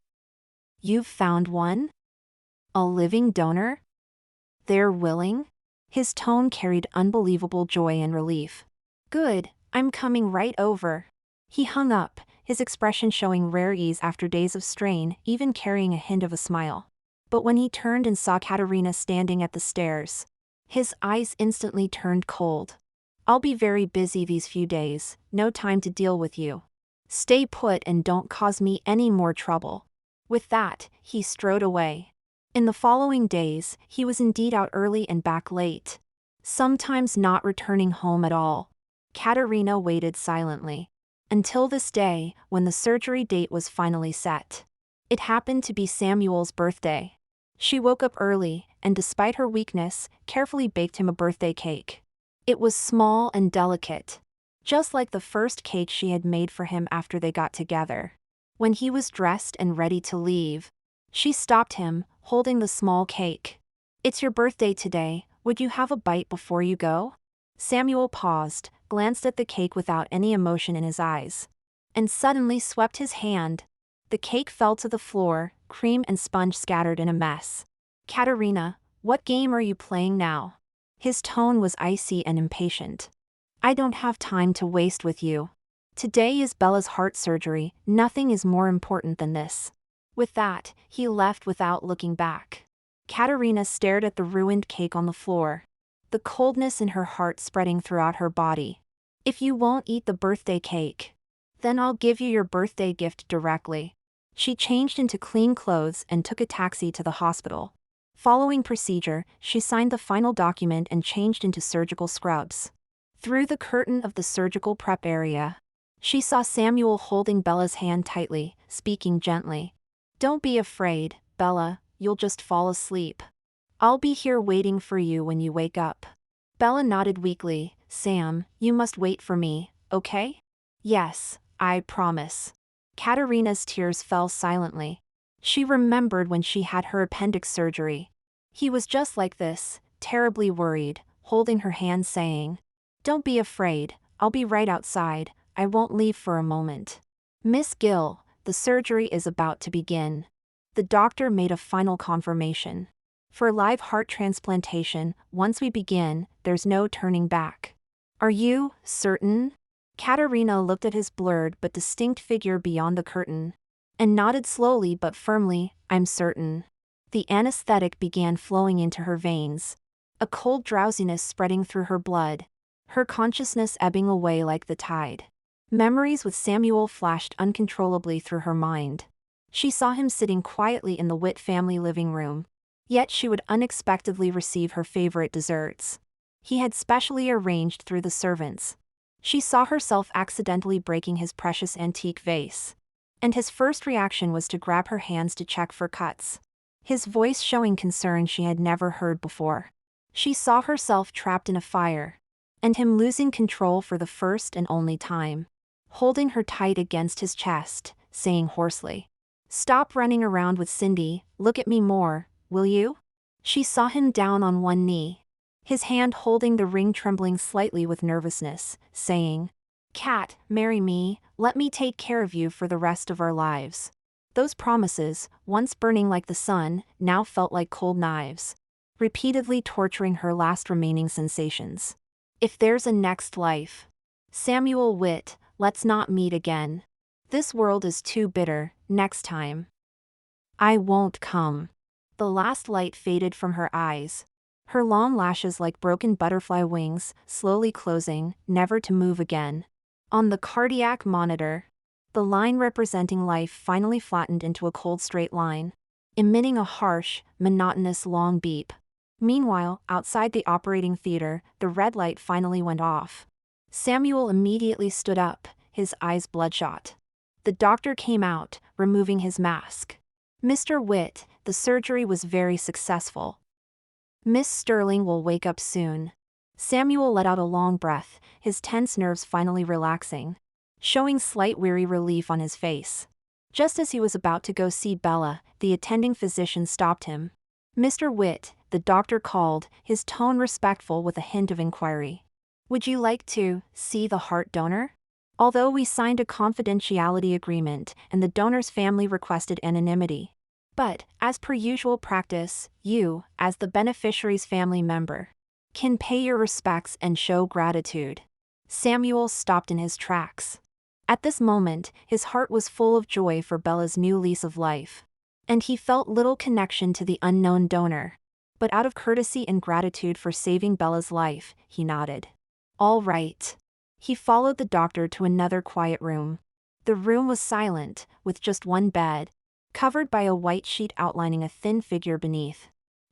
You've found one? A living donor? They're willing? His tone carried unbelievable joy and relief. Good, I'm coming right over. He hung up, his expression showing rare ease after days of strain, even carrying a hint of a smile. But when he turned and saw Katerina standing at the stairs, his eyes instantly turned cold. I'll be very busy these few days, no time to deal with you. Stay put and don't cause me any more trouble. With that, he strode away. In the following days, he was indeed out early and back late, sometimes not returning home at all. Katerina waited silently. Until this day, when the surgery date was finally set. It happened to be Samuel's birthday. She woke up early, and despite her weakness, carefully baked him a birthday cake. It was small and delicate, just like the first cake she had made for him after they got together. When he was dressed and ready to leave, she stopped him, holding the small cake. It's your birthday today, would you have a bite before you go? Samuel paused, glanced at the cake without any emotion in his eyes, and suddenly swept his hand. The cake fell to the floor, cream and sponge scattered in a mess. Katerina, what game are you playing now? His tone was icy and impatient. I don't have time to waste with you. Today is Bella's heart surgery, nothing is more important than this. With that, he left without looking back. Katerina stared at the ruined cake on the floor, the coldness in her heart spreading throughout her body. If you won't eat the birthday cake, then I'll give you your birthday gift directly. She changed into clean clothes and took a taxi to the hospital. Following procedure, she signed the final document and changed into surgical scrubs. Through the curtain of the surgical prep area, she saw Samuel holding Bella's hand tightly, speaking gently. "Don't be afraid, Bella, you'll just fall asleep. I'll be here waiting for you when you wake up." Bella nodded weakly. "Sam, you must wait for me, okay?" "Yes, I promise." Katerina's tears fell silently. She remembered when she had her appendix surgery. He was just like this, terribly worried, holding her hand saying, "Don't be afraid, I'll be right outside, I won't leave for a moment." "Miss Gill, the surgery is about to begin." The doctor made a final confirmation. "For live heart transplantation, once we begin, there's no turning back." "Are you certain?" Katerina looked at his blurred but distinct figure beyond the curtain, and nodded slowly but firmly. "I'm certain." The anesthetic began flowing into her veins, a cold drowsiness spreading through her blood, her consciousness ebbing away like the tide. Memories with Samuel flashed uncontrollably through her mind. She saw him sitting quietly in the Witt family living room, yet she would unexpectedly receive her favorite desserts. He had specially arranged through the servants. She saw herself accidentally breaking his precious antique vase, and his first reaction was to grab her hands to check for cuts, his voice showing concern she had never heard before. She saw herself trapped in a fire, and him losing control for the first and only time, holding her tight against his chest, saying hoarsely, "Stop running around with Cindy, look at me more, will you?" She saw him down on one knee, his hand holding the ring trembling slightly with nervousness, saying, "Kat, marry me, let me take care of you for the rest of our lives." Those promises, once burning like the sun, now felt like cold knives, repeatedly torturing her last remaining sensations. "If there's a next life, Samuel Witt, let's not meet again. This world is too bitter, next time. I won't come." The last light faded from her eyes, her long lashes like broken butterfly wings, slowly closing, never to move again. On the cardiac monitor, the line representing life finally flattened into a cold straight line, emitting a harsh, monotonous long beep. Meanwhile, outside the operating theater, the red light finally went off. Samuel immediately stood up, his eyes bloodshot. The doctor came out, removing his mask. "Mr. Witt, the surgery was very successful. Miss Sterling will wake up soon." Samuel let out a long breath, his tense nerves finally relaxing, showing slight weary relief on his face. Just as he was about to go see Bella, the attending physician stopped him. "Mr. Witt," the doctor called, his tone respectful with a hint of inquiry. "Would you like to see the heart donor? Although we signed a confidentiality agreement and the donor's family requested anonymity. But, as per usual practice, you, as the beneficiary's family member, can pay your respects and show gratitude." Samuel stopped in his tracks. At this moment, his heart was full of joy for Bella's new lease of life, and he felt little connection to the unknown donor. But out of courtesy and gratitude for saving Bella's life, he nodded. "All right." He followed the doctor to another quiet room. The room was silent, with just one bed, covered by a white sheet outlining a thin figure beneath.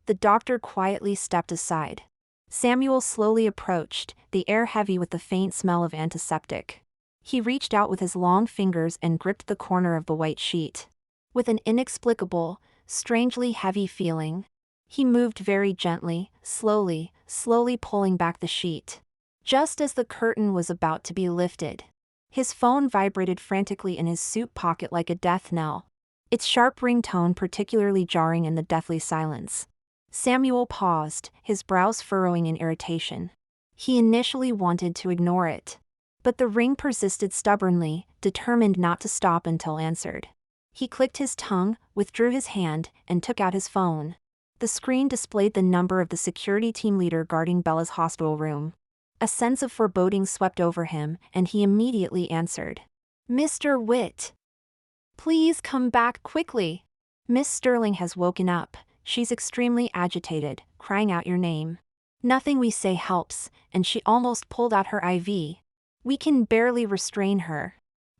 The doctor quietly stepped aside. Samuel slowly approached, the air heavy with the faint smell of antiseptic. He reached out with his long fingers and gripped the corner of the white sheet. With an inexplicable, strangely heavy feeling, he moved very gently, slowly pulling back the sheet. Just as the curtain was about to be lifted, his phone vibrated frantically in his suit pocket like a death knell, its sharp ringtone particularly jarring in the deathly silence. Samuel paused, his brows furrowing in irritation. He initially wanted to ignore it, but the ring persisted stubbornly, determined not to stop until answered. He clicked his tongue, withdrew his hand, and took out his phone. The screen displayed the number of the security team leader guarding Bella's hospital room. A sense of foreboding swept over him, and he immediately answered. "Mr. Witt. Please come back quickly. Miss Sterling has woken up. She's extremely agitated, crying out your name. Nothing we say helps, and she almost pulled out her IV. We can barely restrain her."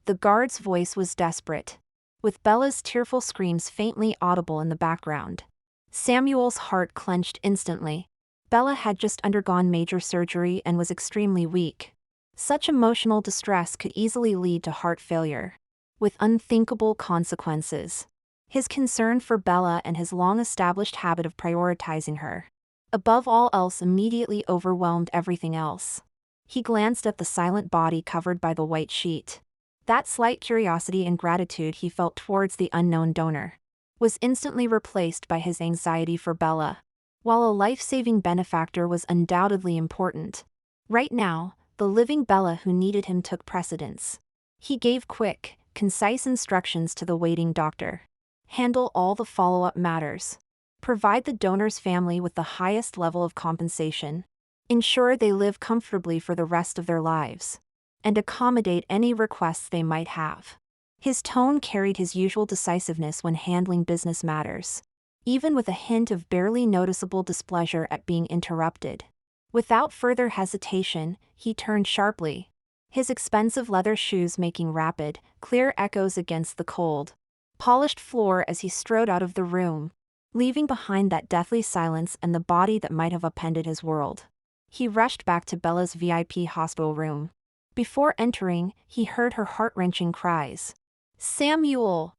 The guard's voice was desperate. with Bella's tearful screams faintly audible in the background. Samuel's heart clenched instantly. Bella had just undergone major surgery and was extremely weak. Such emotional distress could easily lead to heart failure, with unthinkable consequences. His concern for Bella and his long-established habit of prioritizing her above all else immediately overwhelmed everything else. He glanced at the silent body covered by the white sheet. That slight curiosity and gratitude he felt towards the unknown donor was instantly replaced by his anxiety for Bella. While a life-saving benefactor was undoubtedly important, right now, the living Bella who needed him took precedence. He gave quick, concise instructions to the waiting doctor. Handle all the follow-up matters. Provide the donor's family with the highest level of compensation. Ensure they live comfortably for the rest of their lives. And accommodate any requests they might have. His tone carried his usual decisiveness when handling business matters, even with a hint of barely noticeable displeasure at being interrupted. Without further hesitation, he turned sharply, his expensive leather shoes making rapid, clear echoes against the cold, polished floor as he strode out of the room, leaving behind that deathly silence and the body that might have upended his world. He rushed back to Bella's VIP hospital room. Before entering, he heard her heart-wrenching cries. "Samuel!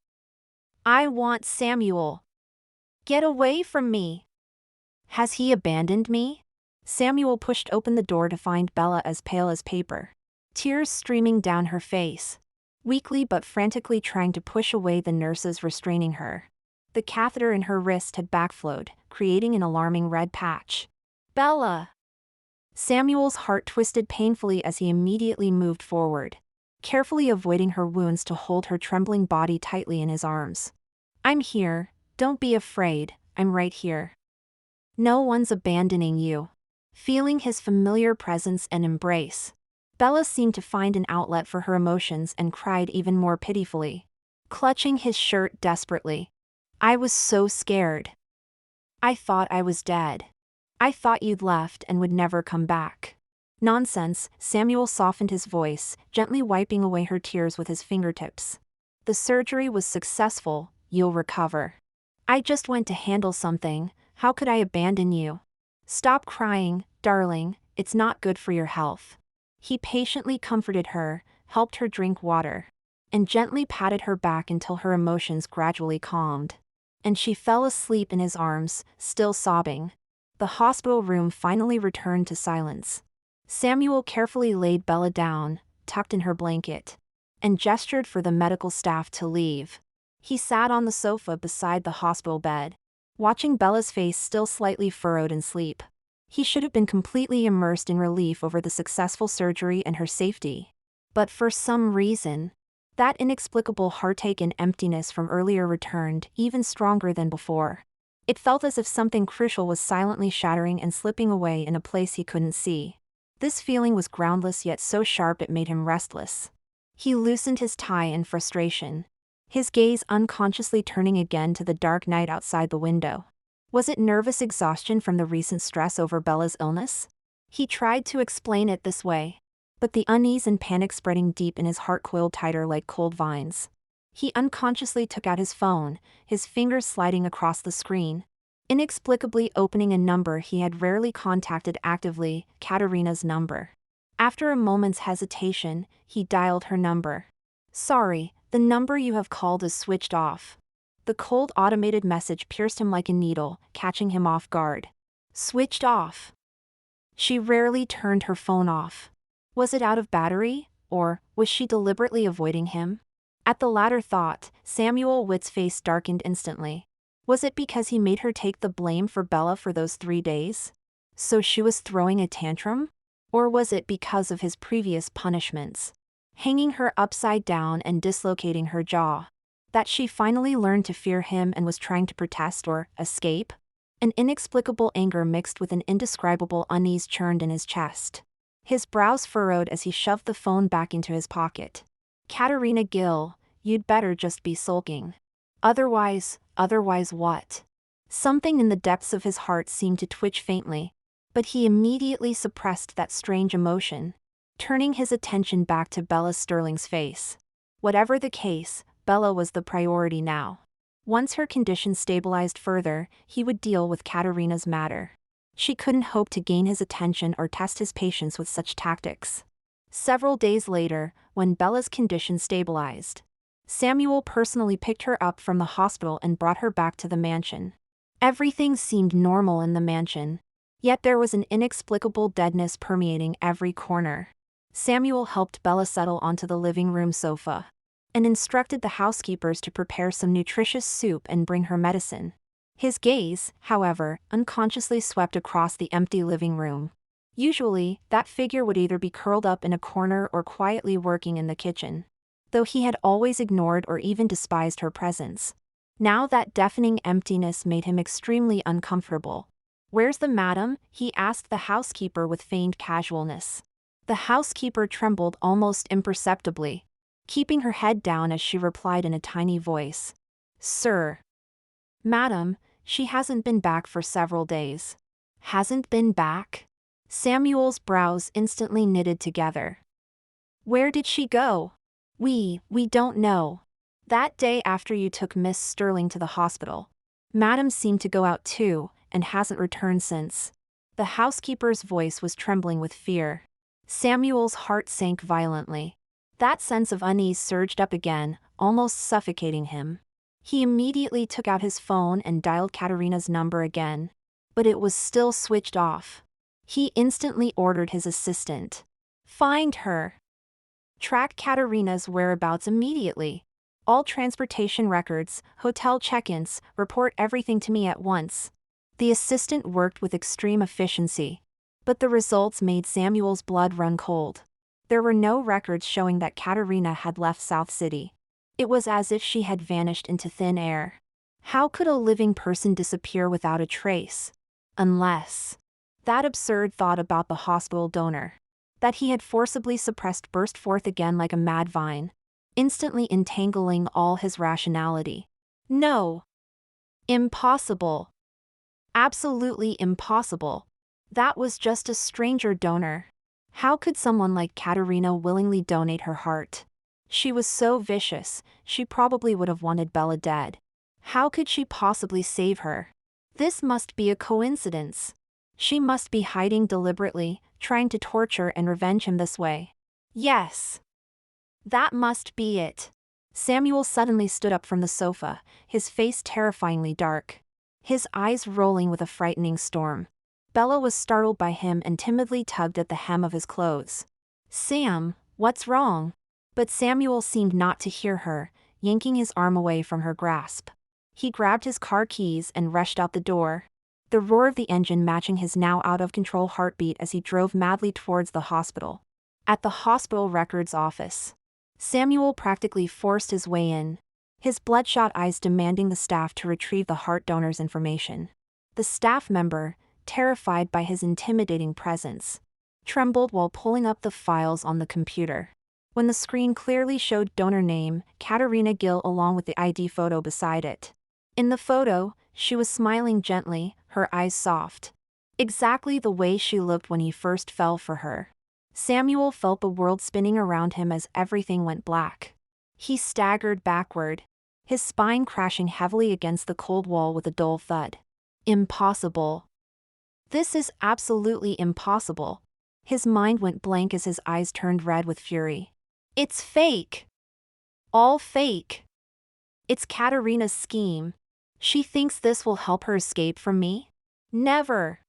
I want Samuel! Get away from me! Has he abandoned me?" Samuel pushed open the door to find Bella as pale as paper, tears streaming down her face, weakly but frantically trying to push away the nurses restraining her. The catheter in her wrist had backflowed, creating an alarming red patch. "Bella!" Samuel's heart twisted painfully as he immediately moved forward, carefully avoiding her wounds to hold her trembling body tightly in his arms. "I'm here, don't be afraid, I'm right here. No one's abandoning you." Feeling his familiar presence and embrace, Bella seemed to find an outlet for her emotions and cried even more pitifully, clutching his shirt desperately. "I was so scared. I thought I was dead. I thought you'd left and would never come back." "Nonsense," Samuel softened his voice, gently wiping away her tears with his fingertips. "The surgery was successful, you'll recover. I just went to handle something, how could I abandon you? Stop crying, darling, it's not good for your health." He patiently comforted her, helped her drink water, and gently patted her back until her emotions gradually calmed. And she fell asleep in his arms, still sobbing. The hospital room finally returned to silence. Samuel carefully laid Bella down, tucked in her blanket, and gestured for the medical staff to leave. He sat on the sofa beside the hospital bed, watching Bella's face still slightly furrowed in sleep. He should have been completely immersed in relief over the successful surgery and her safety. But for some reason, that inexplicable heartache and emptiness from earlier returned, even stronger than before. It felt as if something crucial was silently shattering and slipping away in a place he couldn't see. This feeling was groundless yet so sharp it made him restless. He loosened his tie in frustration, his gaze unconsciously turning again to the dark night outside the window. Was it nervous exhaustion from the recent stress over Bella's illness? He tried to explain it this way, but the unease and panic spreading deep in his heart coiled tighter like cold vines. He unconsciously took out his phone, his fingers sliding across the screen, inexplicably opening a number he had rarely contacted actively, Katerina's number. After a moment's hesitation, he dialed her number. "Sorry, the number you have called is switched off." The cold automated message pierced him like a needle, catching him off guard. Switched off. She rarely turned her phone off. Was it out of battery, or was she deliberately avoiding him? At the latter thought, Samuel Witt's face darkened instantly. Was it because he made her take the blame for Bella for those 3 days? So she was throwing a tantrum? Or was it because of his previous punishments, hanging her upside down and dislocating her jaw, that she finally learned to fear him and was trying to protest or escape? An inexplicable anger mixed with an indescribable unease churned in his chest. His brows furrowed as he shoved the phone back into his pocket. "Katerina Gill, you'd better just be sulking. Otherwise what?" Something in the depths of his heart seemed to twitch faintly, but he immediately suppressed that strange emotion, turning his attention back to Bella Sterling's face. Whatever the case, Bella was the priority now. Once her condition stabilized further, he would deal with Katerina's matter. She couldn't hope to gain his attention or test his patience with such tactics. Several days later, when Bella's condition stabilized, Samuel personally picked her up from the hospital and brought her back to the mansion. Everything seemed normal in the mansion, yet there was an inexplicable deadness permeating every corner. Samuel helped Bella settle onto the living room sofa and instructed the housekeepers to prepare some nutritious soup and bring her medicine. His gaze, however, unconsciously swept across the empty living room. Usually, that figure would either be curled up in a corner or quietly working in the kitchen, though he had always ignored or even despised her presence. Now that deafening emptiness made him extremely uncomfortable. "Where's the madam?" he asked the housekeeper with feigned casualness. The housekeeper trembled almost imperceptibly, keeping her head down as she replied in a tiny voice. "Sir. Madam, she hasn't been back for several days." "Hasn't been back?" Samuel's brows instantly knitted together. "Where did she go?" We don't know. That day after you took Miss Sterling to the hospital. Madam seemed to go out too, and hasn't returned since." The housekeeper's voice was trembling with fear. Samuel's heart sank violently. That sense of unease surged up again, almost suffocating him. He immediately took out his phone and dialed Katerina's number again, but it was still switched off. He instantly ordered his assistant, "Find her. Track Katerina's whereabouts immediately. All transportation records, hotel check-ins, report everything to me at once." The assistant worked with extreme efficiency, but the results made Samuel's blood run cold. There were no records showing that Katerina had left South City. It was as if she had vanished into thin air. How could a living person disappear without a trace? Unless that absurd thought about the hospital donor that he had forcibly suppressed burst forth again like a mad vine, instantly entangling all his rationality. No. Impossible. Absolutely impossible. That was just a stranger donor. How could someone like Katerina willingly donate her heart? She was so vicious, she probably would have wanted Bella dead. How could she possibly save her? This must be a coincidence. She must be hiding deliberately, trying to torture and revenge him this way. Yes. That must be it. Samuel suddenly stood up from the sofa, his face terrifyingly dark, his eyes rolling with a frightening storm. Bella was startled by him and timidly tugged at the hem of his clothes. "Sam, what's wrong?" But Samuel seemed not to hear her, yanking his arm away from her grasp. He grabbed his car keys and rushed out the door, the roar of the engine matching his now out-of-control heartbeat as he drove madly towards the hospital. At the hospital records office, Samuel practically forced his way in, his bloodshot eyes demanding the staff to retrieve the heart donor's information. The staff member, terrified by his intimidating presence, trembled while pulling up the files on the computer. When the screen clearly showed donor name, Katerina Gill, along with the ID photo beside it. In the photo, she was smiling gently, her eyes soft. Exactly the way she looked when he first fell for her. Samuel felt the world spinning around him as everything went black. He staggered backward, his spine crashing heavily against the cold wall with a dull thud. Impossible. This is absolutely impossible. His mind went blank as his eyes turned red with fury. It's fake. All fake. It's Katerina's scheme. She thinks this will help her escape from me? Never.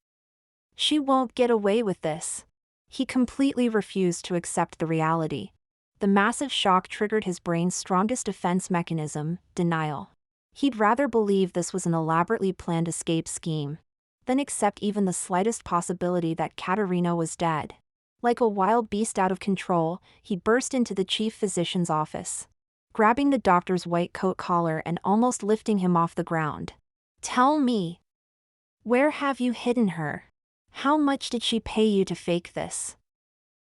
She won't get away with this. He completely refused to accept the reality. The massive shock triggered his brain's strongest defense mechanism, denial. He'd rather believe this was an elaborately planned escape scheme than accept even the slightest possibility that Katerina was dead. Like a wild beast out of control, he burst into the chief physician's office, grabbing the doctor's white coat collar and almost lifting him off the ground. "Tell me, where have you hidden her? How much did she pay you to fake this?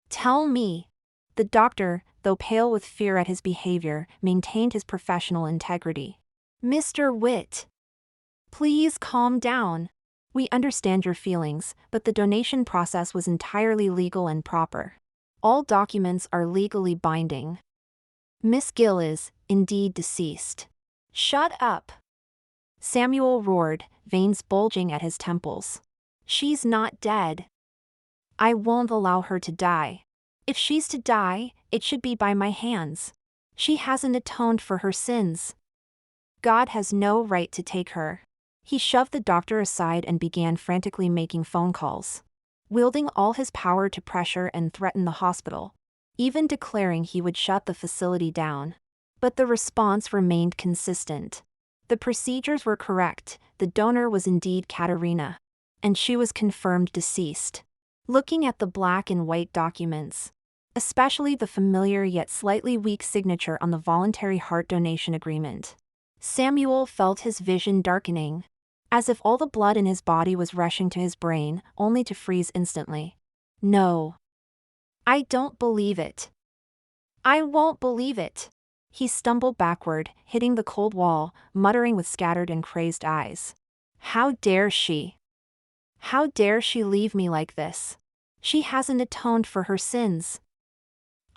Tell me." The doctor, though pale with fear at his behavior, maintained his professional integrity. "Mr. Witt, please calm down. We understand your feelings, but the donation process was entirely legal and proper. All documents are legally binding. Miss Gill is indeed deceased. Shut up! Samuel roared, veins bulging at his temples. She's not dead. I won't allow her to die. If she's to die, it should be by my hands. She hasn't atoned for her sins. God has no right to take her. He shoved the doctor aside and began frantically making phone calls, wielding all his power to pressure and threaten the hospital, even declaring he would shut the facility down. But the response remained consistent. The procedures were correct, the donor was indeed Katerina, and she was confirmed deceased. Looking at the black and white documents, especially the familiar yet slightly weak signature on the voluntary heart donation agreement, Samuel felt his vision darkening, as if all the blood in his body was rushing to his brain, only to freeze instantly. No. I don't believe it. I won't believe it. He stumbled backward, hitting the cold wall, muttering with scattered and crazed eyes. How dare she? How dare she leave me like this? She hasn't atoned for her sins.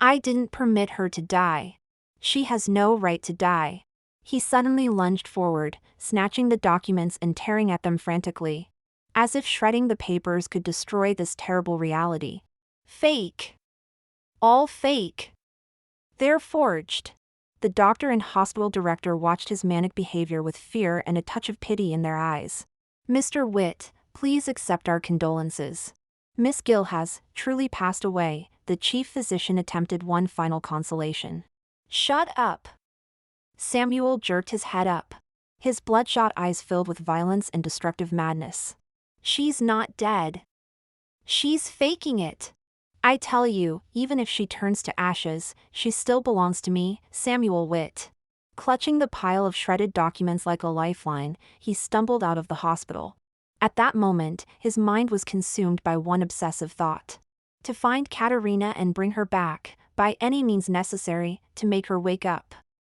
I didn't permit her to die. She has no right to die. He suddenly lunged forward, snatching the documents and tearing at them frantically, as if shredding the papers could destroy this terrible reality. Fake. All fake. They're forged. The doctor and hospital director watched his manic behavior with fear and a touch of pity in their eyes. Mr. Witt, please accept our condolences. Miss Gill has truly passed away, the chief physician attempted one final consolation. Shut up. Samuel jerked his head up, his bloodshot eyes filled with violence and destructive madness. She's not dead. She's faking it. I tell you, even if she turns to ashes, she still belongs to me, Samuel Witt. Clutching the pile of shredded documents like a lifeline, he stumbled out of the hospital. At that moment, his mind was consumed by one obsessive thought: to find Katerina and bring her back, by any means necessary, to make her wake up.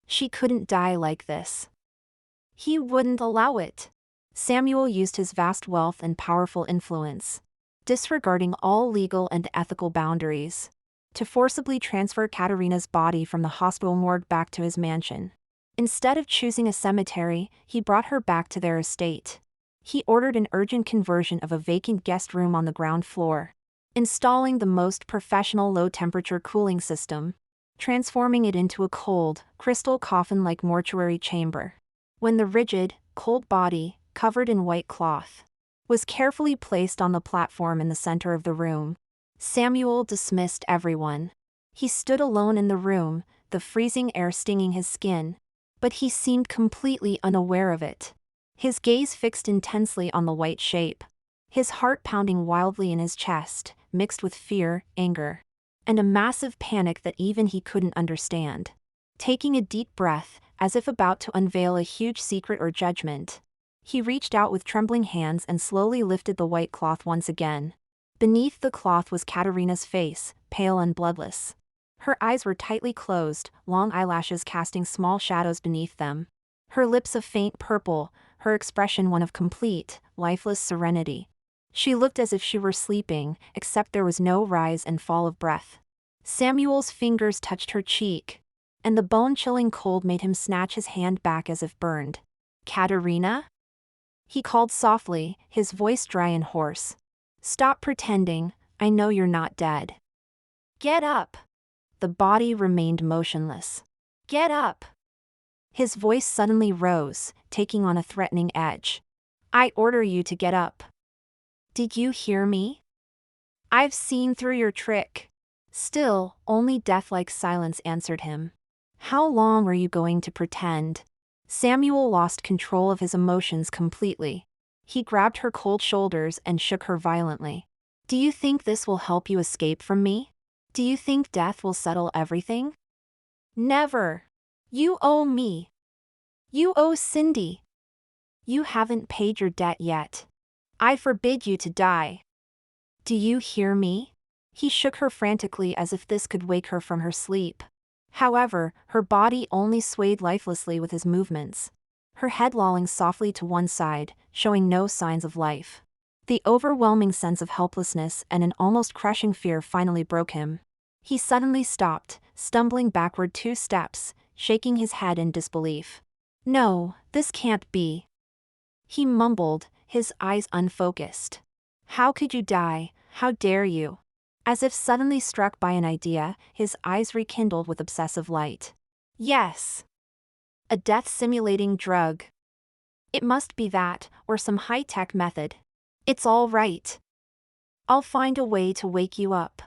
She couldn't die like this. He wouldn't allow it. Samuel used his vast wealth and powerful influence, disregarding all legal and ethical boundaries, to forcibly transfer Katerina's body from the hospital morgue back to his mansion. Instead of choosing a cemetery, he brought her back to their estate. He ordered an urgent conversion of a vacant guest room on the ground floor, installing the most professional low-temperature cooling system, transforming it into a cold, crystal coffin-like mortuary chamber. When the rigid, cold body, covered in white cloth, was carefully placed on the platform in the center of the room, Samuel dismissed everyone. He stood alone in the room, the freezing air stinging his skin, but he seemed completely unaware of it. His gaze fixed intensely on the white shape, his heart pounding wildly in his chest, mixed with fear, anger, and a massive panic that even he couldn't understand. Taking a deep breath, as if about to unveil a huge secret or judgment, he reached out with trembling hands and slowly lifted the white cloth once again. Beneath the cloth was Katerina's face, pale and bloodless. Her eyes were tightly closed, long eyelashes casting small shadows beneath them. Her lips a faint purple, her expression one of complete, lifeless serenity. She looked as if she were sleeping, except there was no rise and fall of breath. Samuel's fingers touched her cheek, and the bone-chilling cold made him snatch his hand back as if burned. Katerina? He called softly, his voice dry and hoarse. Stop pretending, I know you're not dead. Get up. The body remained motionless. Get up. His voice suddenly rose, taking on a threatening edge. I order you to get up. Did you hear me? I've seen through your trick. Still, only death-like silence answered him. How long are you going to pretend? Samuel lost control of his emotions completely. He grabbed her cold shoulders and shook her violently. Do you think this will help you escape from me? Do you think death will settle everything? Never. You owe me. You owe Cindy. You haven't paid your debt yet. I forbid you to die. Do you hear me? He shook her frantically as if this could wake her from her sleep. However, her body only swayed lifelessly with his movements, her head lolling softly to one side, showing no signs of life. The overwhelming sense of helplessness and an almost crushing fear finally broke him. He suddenly stopped, stumbling backward 2 steps, shaking his head in disbelief. "No, this can't be," he mumbled, his eyes unfocused. "How could you die? How dare you?" As if suddenly struck by an idea, his eyes rekindled with obsessive light. "Yes. A death-simulating drug. It must be that, or some high-tech method. It's all right. I'll find a way to wake you up.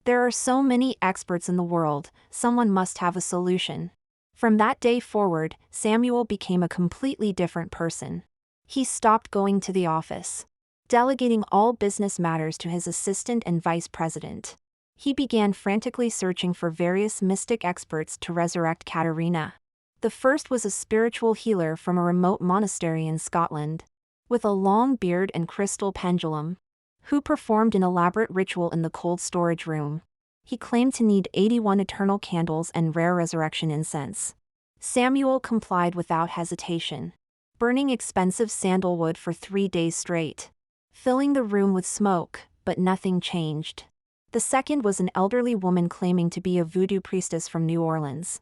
There are so many experts in the world, someone must have a solution." From that day forward, Samuel became a completely different person. He stopped going to the office, delegating all business matters to his assistant and vice president. He began frantically searching for various mystic experts to resurrect Katerina. The first was a spiritual healer from a remote monastery in Scotland, with a long beard and crystal pendulum, who performed an elaborate ritual in the cold storage room. He claimed to need 81 eternal candles and rare resurrection incense. Samuel complied without hesitation, burning expensive sandalwood for 3 days straight, filling the room with smoke, but nothing changed. The second was an elderly woman claiming to be a voodoo priestess from New Orleans,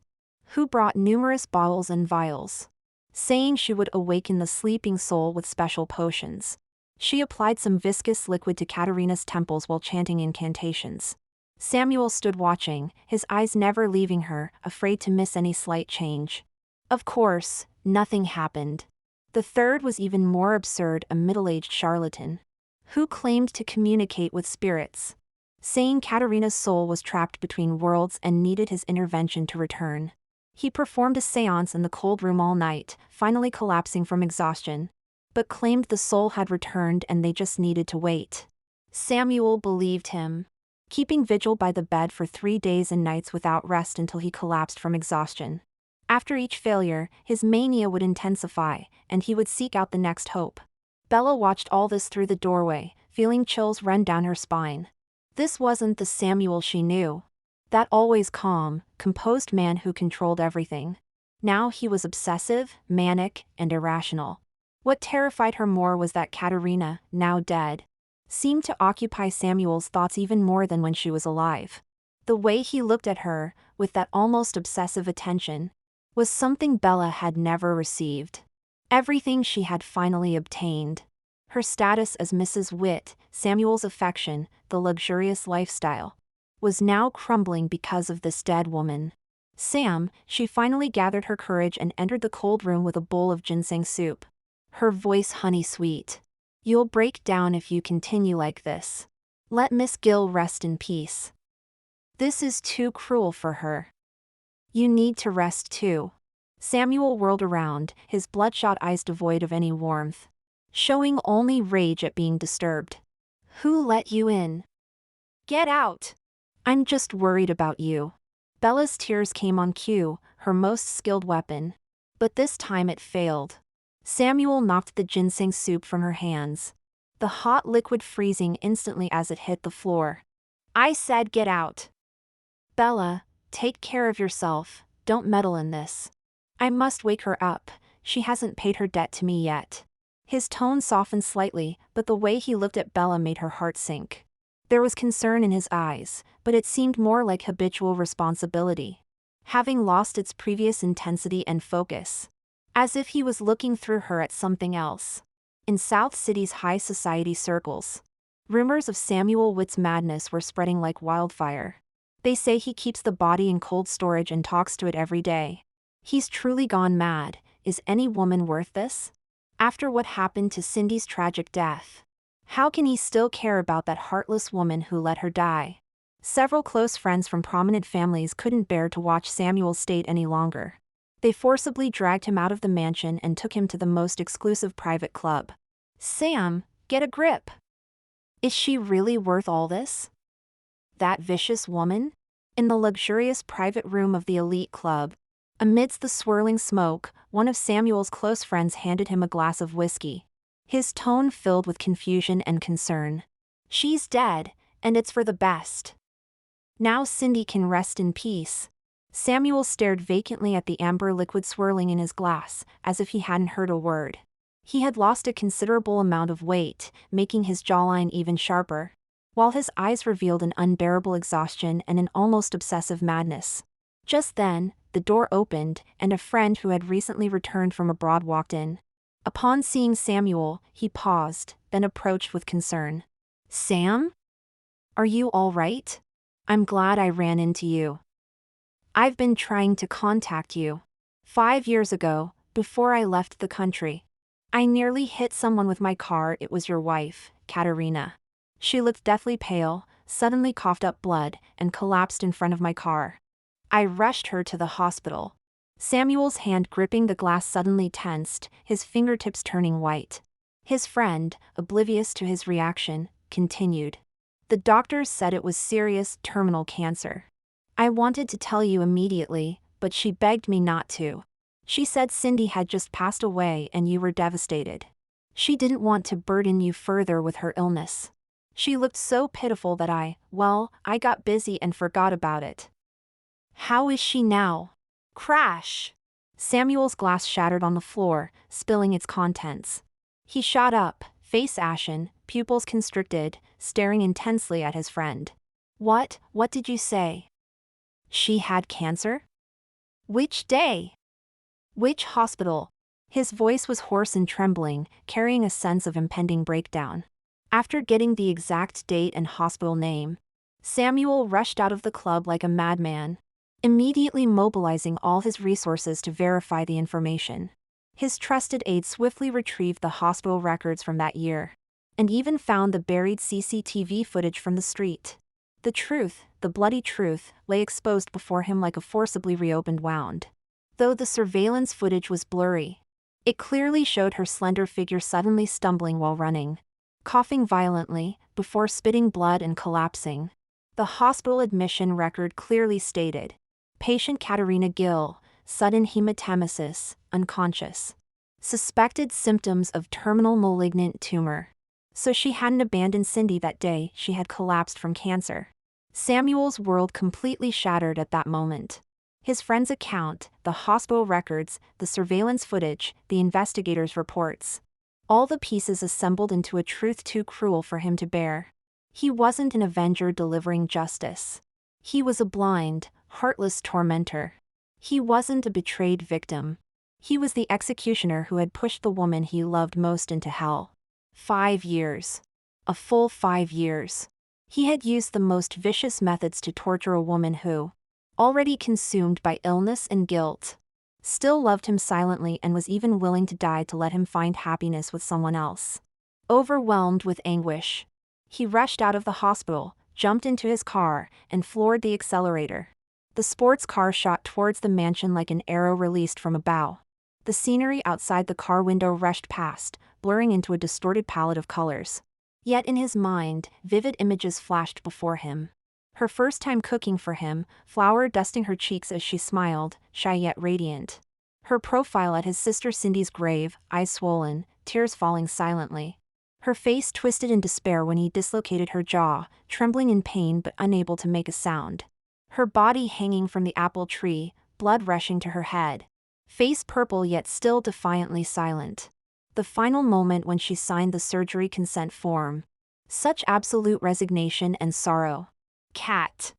who brought numerous bottles and vials, saying she would awaken the sleeping soul with special potions. She applied some viscous liquid to Katerina's temples while chanting incantations. Samuel stood watching, his eyes never leaving her, afraid to miss any slight change. Of course, nothing happened. The third was even more absurd, a middle-aged charlatan, who claimed to communicate with spirits, saying Katerina's soul was trapped between worlds and needed his intervention to return. He performed a seance in the cold room all night, finally collapsing from exhaustion, but claimed the soul had returned and they just needed to wait. Samuel believed him, keeping vigil by the bed for 3 days and nights without rest until he collapsed from exhaustion. After each failure, his mania would intensify, and he would seek out the next hope. Bella watched all this through the doorway, feeling chills run down her spine. This wasn't the Samuel she knew. That always calm, composed man who controlled everything. Now he was obsessive, manic, and irrational. What terrified her more was that Katerina, now dead, seemed to occupy Samuel's thoughts even more than when she was alive. The way he looked at her, with that almost obsessive attention, was something Bella had never received. Everything she had finally obtained. Her status as Mrs. Witt, Samuel's affection, the luxurious lifestyle, was now crumbling because of this dead woman. "Sam," she finally gathered her courage and entered the cold room with a bowl of ginseng soup, her voice honey-sweet. "You'll break down if you continue like this. Let Miss Gill rest in peace. This is too cruel for her. You need to rest too." Samuel whirled around, his bloodshot eyes devoid of any warmth, showing only rage at being disturbed. "Who let you in? Get out! I'm just worried about you." Bella's tears came on cue, her most skilled weapon. But this time it failed. Samuel knocked the ginseng soup from her hands, the hot liquid freezing instantly as it hit the floor. "I said get out. Bella, take care of yourself, don't meddle in this. I must wake her up, she hasn't paid her debt to me yet." His tone softened slightly, but the way he looked at Bella made her heart sink. There was concern in his eyes, but it seemed more like habitual responsibility, having lost its previous intensity and focus. As if he was looking through her at something else. In South City's high society circles, rumors of Samuel Witt's madness were spreading like wildfire. They say he keeps the body in cold storage and talks to it every day. He's truly gone mad. Is any woman worth this? After what happened to Cindy's tragic death, how can he still care about that heartless woman who let her die? Several close friends from prominent families couldn't bear to watch Samuel's state any longer. They forcibly dragged him out of the mansion and took him to the most exclusive private club. "Sam, get a grip. Is she really worth all this? That vicious woman?" In the luxurious private room of the elite club, amidst the swirling smoke, one of Samuel's close friends handed him a glass of whiskey, his tone filled with confusion and concern. "She's dead, and it's for the best. Now Cindy can rest in peace." Samuel stared vacantly at the amber liquid swirling in his glass, as if he hadn't heard a word. He had lost a considerable amount of weight, making his jawline even sharper, while his eyes revealed an unbearable exhaustion and an almost obsessive madness. Just then, the door opened, and a friend who had recently returned from abroad walked in. Upon seeing Samuel, he paused, then approached with concern. "Sam? Are you all right? I'm glad I ran into you. I've been trying to contact you. 5 years ago, before I left the country, I nearly hit someone with my car. It was your wife, Katerina. She looked deathly pale, suddenly coughed up blood, and collapsed in front of my car. I rushed her to the hospital." Samuel's hand gripping the glass suddenly tensed, his fingertips turning white. His friend, oblivious to his reaction, continued. "The doctors said it was serious, terminal cancer. I wanted to tell you immediately, but she begged me not to. She said Cindy had just passed away and you were devastated. She didn't want to burden you further with her illness. She looked so pitiful that I got busy and forgot about it." "How is she now?" Crash! Samuel's glass shattered on the floor, spilling its contents. He shot up, face ashen, pupils constricted, staring intensely at his friend. What did you say?" "She had cancer?" "Which day? Which hospital?" His voice was hoarse and trembling, carrying a sense of impending breakdown. After getting the exact date and hospital name, Samuel rushed out of the club like a madman, immediately mobilizing all his resources to verify the information. His trusted aide swiftly retrieved the hospital records from that year, and even found the buried CCTV footage from the street. The truth, the bloody truth, lay exposed before him like a forcibly reopened wound. Though the surveillance footage was blurry, it clearly showed her slender figure suddenly stumbling while running, coughing violently, before spitting blood and collapsing. The hospital admission record clearly stated, "Patient Katerina Gill, sudden hematemesis, unconscious. Suspected symptoms of terminal malignant tumor." So she hadn't abandoned Cindy that day, she had collapsed from cancer. Samuel's world completely shattered at that moment. His friend's account, the hospital records, the surveillance footage, the investigators' reports. All the pieces assembled into a truth too cruel for him to bear. He wasn't an avenger delivering justice. He was a blind, heartless tormentor. He wasn't a betrayed victim. He was the executioner who had pushed the woman he loved most into hell. 5 years. A full 5 years. He had used the most vicious methods to torture a woman who, already consumed by illness and guilt, still loved him silently and was even willing to die to let him find happiness with someone else. Overwhelmed with anguish, he rushed out of the hospital, jumped into his car, and floored the accelerator. The sports car shot towards the mansion like an arrow released from a bow. The scenery outside the car window rushed past, blurring into a distorted palette of colors. Yet in his mind, vivid images flashed before him. Her first time cooking for him, flour dusting her cheeks as she smiled, shy yet radiant. Her profile at his sister Cindy's grave, eyes swollen, tears falling silently. Her face twisted in despair when he dislocated her jaw, trembling in pain but unable to make a sound. Her body hanging from the apple tree, blood rushing to her head. Face purple yet still defiantly silent. The final moment when she signed the surgery consent form. Such absolute resignation and sorrow. "Cat!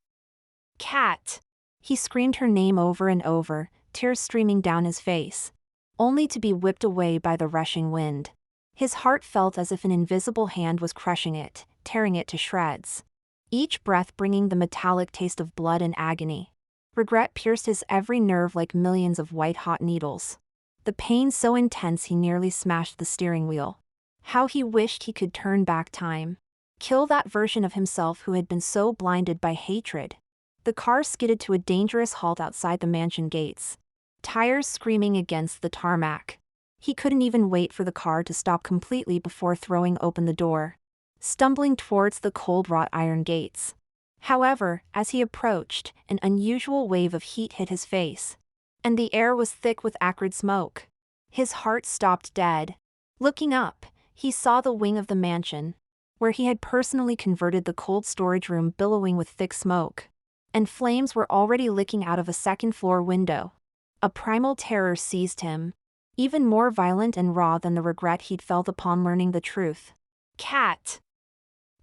Cat!" He screamed her name over and over, tears streaming down his face, only to be whipped away by the rushing wind. His heart felt as if an invisible hand was crushing it, tearing it to shreds. Each breath bringing the metallic taste of blood and agony. Regret pierced his every nerve like millions of white-hot needles. The pain so intense he nearly smashed the steering wheel. How he wished he could turn back time. Kill that version of himself who had been so blinded by hatred. The car skidded to a dangerous halt outside the mansion gates. Tires screaming against the tarmac. He couldn't even wait for the car to stop completely before throwing open the door, stumbling towards the cold wrought iron gates. However, as he approached, an unusual wave of heat hit his face, and the air was thick with acrid smoke. His heart stopped dead. Looking up, he saw the wing of the mansion, where he had personally converted the cold storage room, billowing with thick smoke, and flames were already licking out of a second-floor window. A primal terror seized him, even more violent and raw than the regret he'd felt upon learning the truth. "Cat!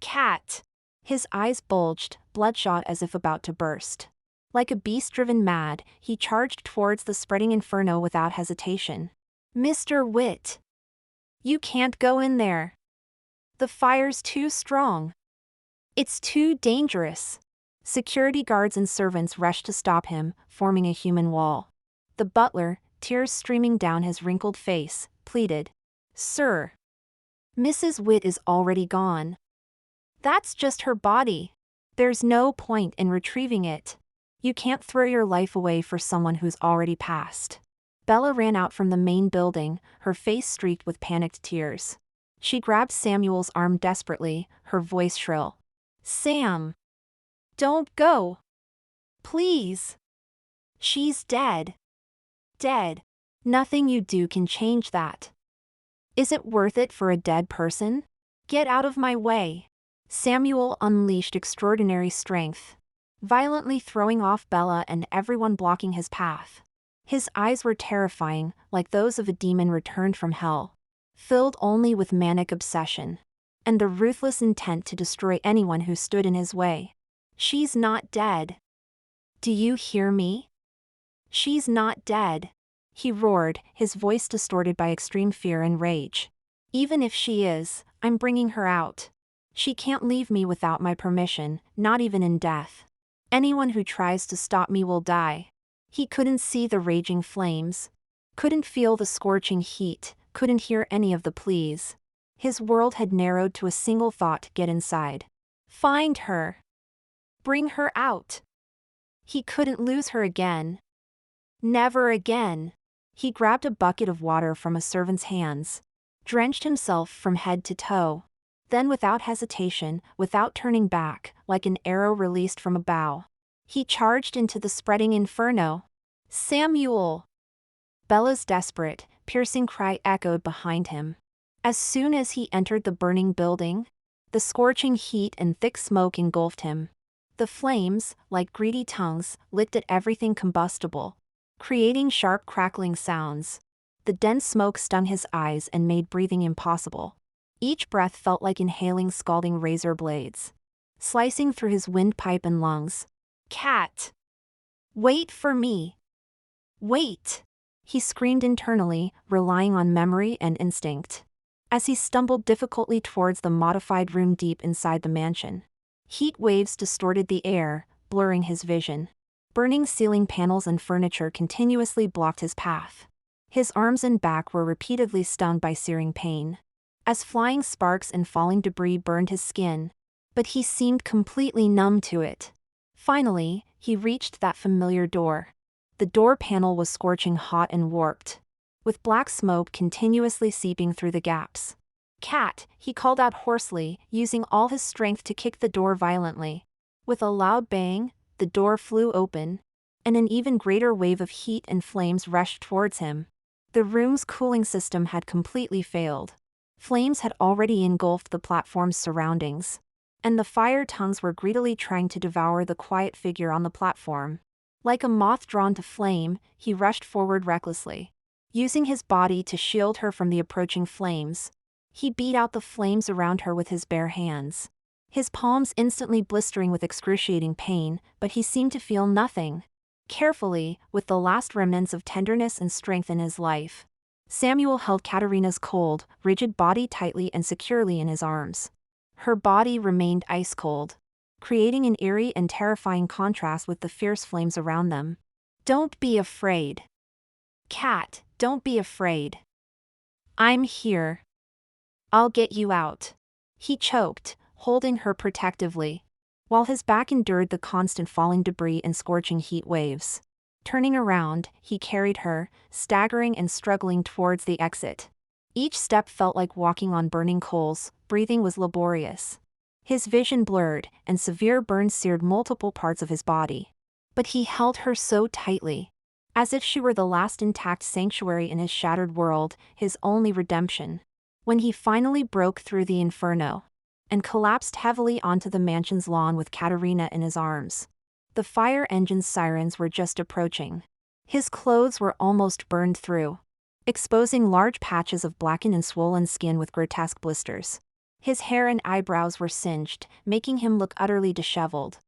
Cat!" His eyes bulged, bloodshot as if about to burst. Like a beast driven mad, he charged towards the spreading inferno without hesitation. Mr. Witt! You can't go in there. The fire's too strong. It's too dangerous. Security guards and servants rushed to stop him, forming a human wall. The butler, tears streaming down his wrinkled face, pleaded. Sir. Mrs. Witt is already gone. That's just her body. There's no point in retrieving it. You can't throw your life away for someone who's already passed. Bella ran out from the main building, her face streaked with panicked tears. She grabbed Samuel's arm desperately, her voice shrill. Sam! Don't go! Please! She's dead. Dead. Nothing you do can change that. Is it worth it for a dead person? Get out of my way. Samuel unleashed extraordinary strength, violently throwing off Bella and everyone blocking his path. His eyes were terrifying, like those of a demon returned from hell, filled only with manic obsession and the ruthless intent to destroy anyone who stood in his way. She's not dead. Do you hear me? She's not dead. He roared, his voice distorted by extreme fear and rage. Even if she is, I'm bringing her out. She can't leave me without my permission, not even in death. Anyone who tries to stop me will die. He couldn't see the raging flames, couldn't feel the scorching heat, couldn't hear any of the pleas. His world had narrowed to a single thought: get inside. Find her. Bring her out. He couldn't lose her again. Never again. He grabbed a bucket of water from a servant's hands, drenched himself from head to toe. Then without hesitation, without turning back, like an arrow released from a bow, he charged into the spreading inferno. Samuel! Bella's desperate, piercing cry echoed behind him. As soon as he entered the burning building, the scorching heat and thick smoke engulfed him. The flames, like greedy tongues, licked at everything combustible, creating sharp crackling sounds. The dense smoke stung his eyes and made breathing impossible. Each breath felt like inhaling scalding razor blades, slicing through his windpipe and lungs. Cat! Wait for me! Wait! He screamed internally, relying on memory and instinct. As he stumbled difficultly towards the modified room deep inside the mansion, heat waves distorted the air, blurring his vision. Burning ceiling panels and furniture continuously blocked his path. His arms and back were repeatedly stung by searing pain, as flying sparks and falling debris burned his skin, but he seemed completely numb to it. Finally, he reached that familiar door. The door panel was scorching hot and warped, with black smoke continuously seeping through the gaps. Cat, he called out hoarsely, using all his strength to kick the door violently. With a loud bang, the door flew open, and an even greater wave of heat and flames rushed towards him. The room's cooling system had completely failed. Flames had already engulfed the platform's surroundings, and the fire tongues were greedily trying to devour the quiet figure on the platform. Like a moth drawn to flame, he rushed forward recklessly, using his body to shield her from the approaching flames. He beat out the flames around her with his bare hands, his palms instantly blistering with excruciating pain, but he seemed to feel nothing. Carefully, with the last remnants of tenderness and strength in his life, Samuel held Katerina's cold, rigid body tightly and securely in his arms. Her body remained ice cold, creating an eerie and terrifying contrast with the fierce flames around them. Don't be afraid. Cat, don't be afraid. I'm here. I'll get you out. He choked, holding her protectively, while his back endured the constant falling debris and scorching heat waves. Turning around, he carried her, staggering and struggling towards the exit. Each step felt like walking on burning coals, breathing was laborious. His vision blurred, and severe burns seared multiple parts of his body. But he held her so tightly, as if she were the last intact sanctuary in his shattered world, his only redemption. When he finally broke through the inferno and collapsed heavily onto the mansion's lawn with Katerina in his arms, the fire engine's sirens were just approaching. His clothes were almost burned through, exposing large patches of blackened and swollen skin with grotesque blisters. His hair and eyebrows were singed, making him look utterly disheveled.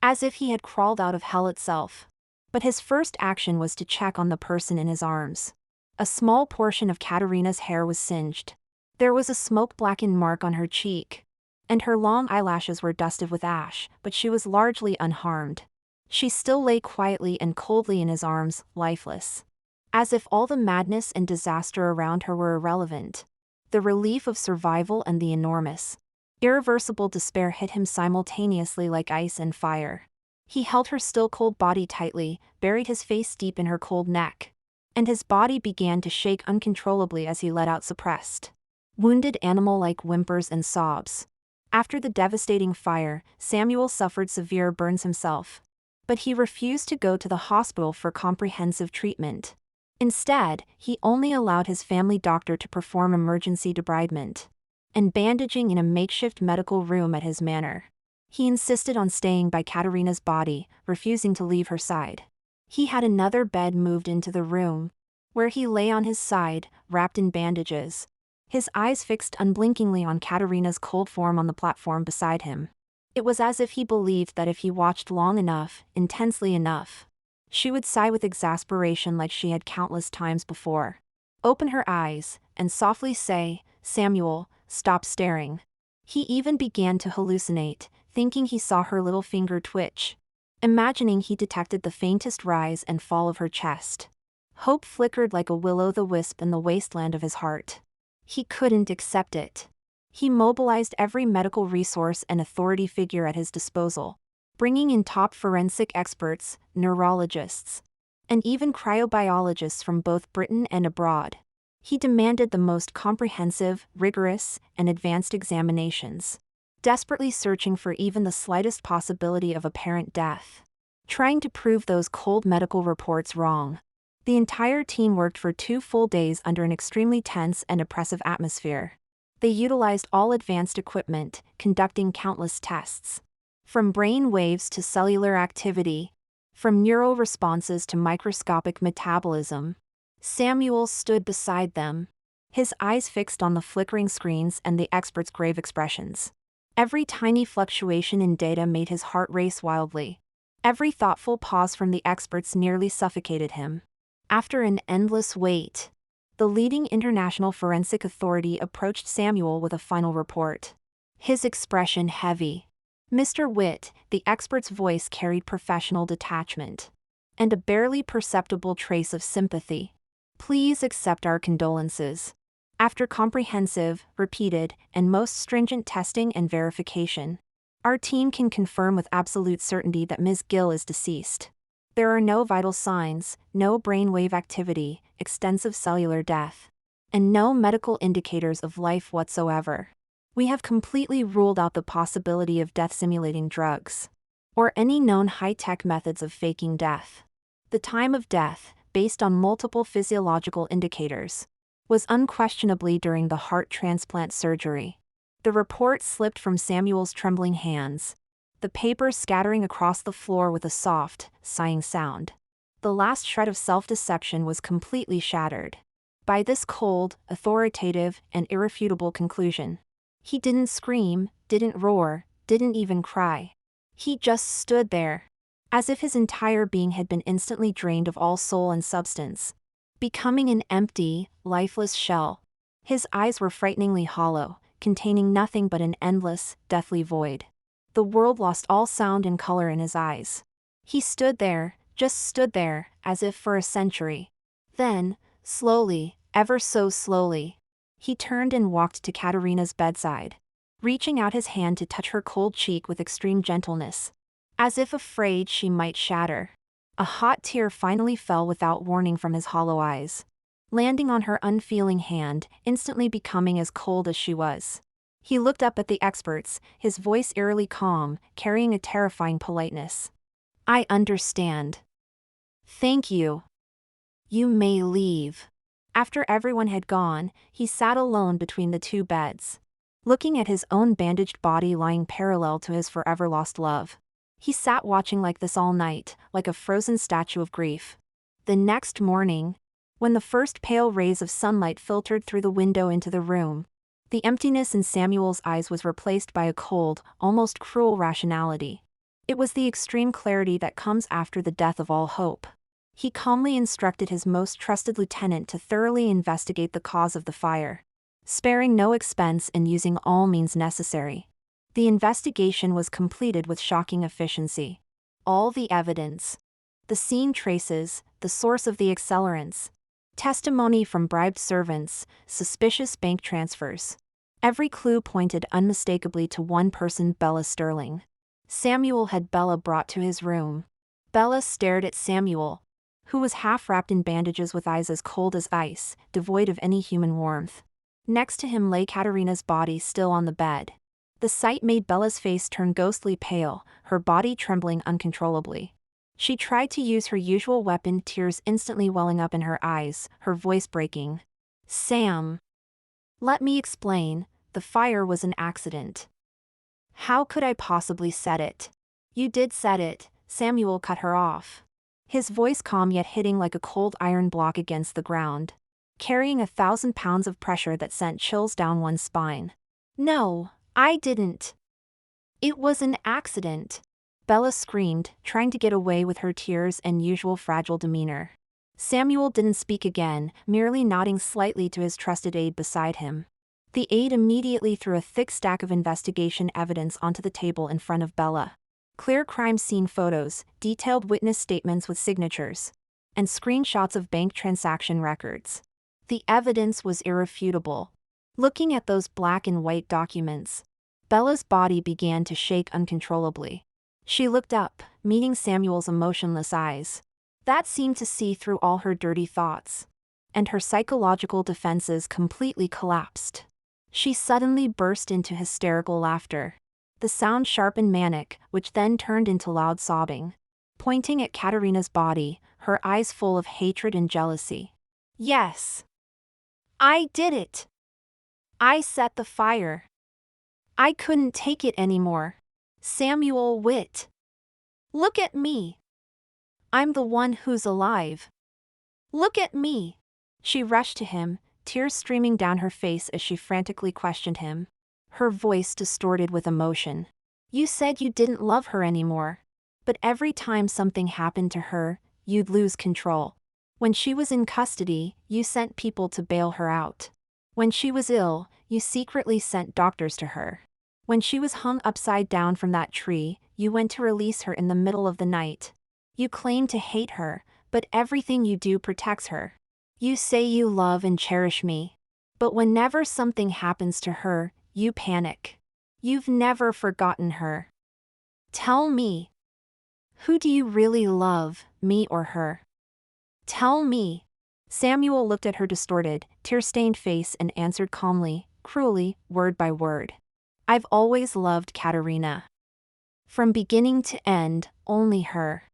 as if he had crawled out of hell itself. But his first action was to check on the person in his arms. A small portion of Katerina's hair was singed. There was a smoke-blackened mark on her cheek, and her long eyelashes were dusted with ash, but she was largely unharmed. She still lay quietly and coldly in his arms, lifeless. As if all the madness and disaster around her were irrelevant. The relief of survival and the enormous, irreversible despair hit him simultaneously like ice and fire. He held her still cold body tightly, buried his face deep in her cold neck. And his body began to shake uncontrollably as he let out suppressed, wounded animal-like whimpers and sobs. After the devastating fire, Samuel suffered severe burns himself. But he refused to go to the hospital for comprehensive treatment. Instead, he only allowed his family doctor to perform emergency debridement and bandaging in a makeshift medical room at his manor. He insisted on staying by Katerina's body, refusing to leave her side. He had another bed moved into the room, where he lay on his side, wrapped in bandages, his eyes fixed unblinkingly on Katerina's cold form on the platform beside him. It was as if he believed that if he watched long enough, intensely enough, she would sigh with exasperation like she had countless times before, open her eyes, and softly say, "Samuel, stop staring." He even began to hallucinate, thinking he saw her little finger twitch, imagining he detected the faintest rise and fall of her chest. Hope flickered like a will-o'-the-wisp in the wasteland of his heart. He couldn't accept it. He mobilized every medical resource and authority figure at his disposal, bringing in top forensic experts, neurologists, and even cryobiologists from both Britain and abroad. He demanded the most comprehensive, rigorous, and advanced examinations, desperately searching for even the slightest possibility of apparent death, trying to prove those cold medical reports wrong. The entire team worked for 2 full days under an extremely tense and oppressive atmosphere. They utilized all advanced equipment, conducting countless tests, from brain waves to cellular activity, from neural responses to microscopic metabolism. Samuel stood beside them, his eyes fixed on the flickering screens and the experts' grave expressions. Every tiny fluctuation in data made his heart race wildly. Every thoughtful pause from the experts nearly suffocated him. After an endless wait, the leading international forensic authority approached Samuel with a final report. His expression heavy. "Mr. Witt," the expert's voice carried professional detachment and a barely perceptible trace of sympathy. "Please accept our condolences. After comprehensive, repeated, and most stringent testing and verification, our team can confirm with absolute certainty that Ms. Gill is deceased. There are no vital signs, no brainwave activity, extensive cellular death, and no medical indicators of life whatsoever. We have completely ruled out the possibility of death-simulating drugs, or any known high-tech methods of faking death. The time of death, based on multiple physiological indicators, was unquestionably during the heart transplant surgery." The report slipped from Samuel's trembling hands, the paper scattering across the floor with a soft, sighing sound. The last shred of self-deception was completely shattered by this cold, authoritative, and irrefutable conclusion. He didn't scream, didn't roar, didn't even cry. He just stood there, as if his entire being had been instantly drained of all soul and substance, becoming an empty, lifeless shell. His eyes were frighteningly hollow, containing nothing but an endless, deathly void. The world lost all sound and color in his eyes. He stood there, just stood there, as if for a century. Then, slowly, ever so slowly, he turned and walked to Katerina's bedside, reaching out his hand to touch her cold cheek with extreme gentleness, as if afraid she might shatter. A hot tear finally fell without warning from his hollow eyes, landing on her unfeeling hand, instantly becoming as cold as she was. He looked up at the experts, his voice eerily calm, carrying a terrifying politeness. "I understand. Thank you. You may leave." After everyone had gone, he sat alone between the 2 beds, looking at his own bandaged body lying parallel to his forever lost love. He sat watching like this all night, like a frozen statue of grief. The next morning, when the first pale rays of sunlight filtered through the window into the room, the emptiness in Samuel's eyes was replaced by a cold, almost cruel rationality. It was the extreme clarity that comes after the death of all hope. He calmly instructed his most trusted lieutenant to thoroughly investigate the cause of the fire, sparing no expense and using all means necessary. The investigation was completed with shocking efficiency. All the evidence, the scene traces, the source of the accelerants, testimony from bribed servants, suspicious bank transfers. Every clue pointed unmistakably to one person, Bella Sterling. Samuel had Bella brought to his room. Bella stared at Samuel, who was half wrapped in bandages with eyes as cold as ice, devoid of any human warmth. Next to him lay Katerina's body still on the bed. The sight made Bella's face turn ghostly pale, her body trembling uncontrollably. She tried to use her usual weapon, tears instantly welling up in her eyes, her voice breaking. "Sam. Let me explain, the fire was an accident. How could I possibly set it?" "You did set it," Samuel cut her off. His voice calm yet hitting like a cold iron block against the ground, carrying 1,000 pounds of pressure that sent chills down one's spine. "No, I didn't. It was an accident," Bella screamed, trying to get away with her tears and usual fragile demeanor. Samuel didn't speak again, merely nodding slightly to his trusted aide beside him. The aide immediately threw a thick stack of investigation evidence onto the table in front of Bella. Clear crime scene photos, detailed witness statements with signatures, and screenshots of bank transaction records. The evidence was irrefutable. Looking at those black and white documents, Bella's body began to shake uncontrollably. She looked up, meeting Samuel's emotionless eyes. That seemed to see through all her dirty thoughts, and her psychological defenses completely collapsed. She suddenly burst into hysterical laughter. The sound sharp and manic, which then turned into loud sobbing. Pointing at Katerina's body, her eyes full of hatred and jealousy. "Yes. I did it. I set the fire. I couldn't take it anymore. Samuel Witt. Look at me. I'm the one who's alive. Look at me." She rushed to him, tears streaming down her face as she frantically questioned him, her voice distorted with emotion. "You said you didn't love her anymore. But every time something happened to her, you'd lose control. When she was in custody, you sent people to bail her out. When she was ill, you secretly sent doctors to her. When she was hung upside down from that tree, you went to release her in the middle of the night. You claim to hate her, but everything you do protects her. You say you love and cherish me. But whenever something happens to her, you panic. You've never forgotten her. Tell me. Who do you really love, me or her? Tell me." Samuel looked at her distorted, tear-stained face and answered calmly, cruelly, word by word. "I've always loved Katerina. From beginning to end, only her.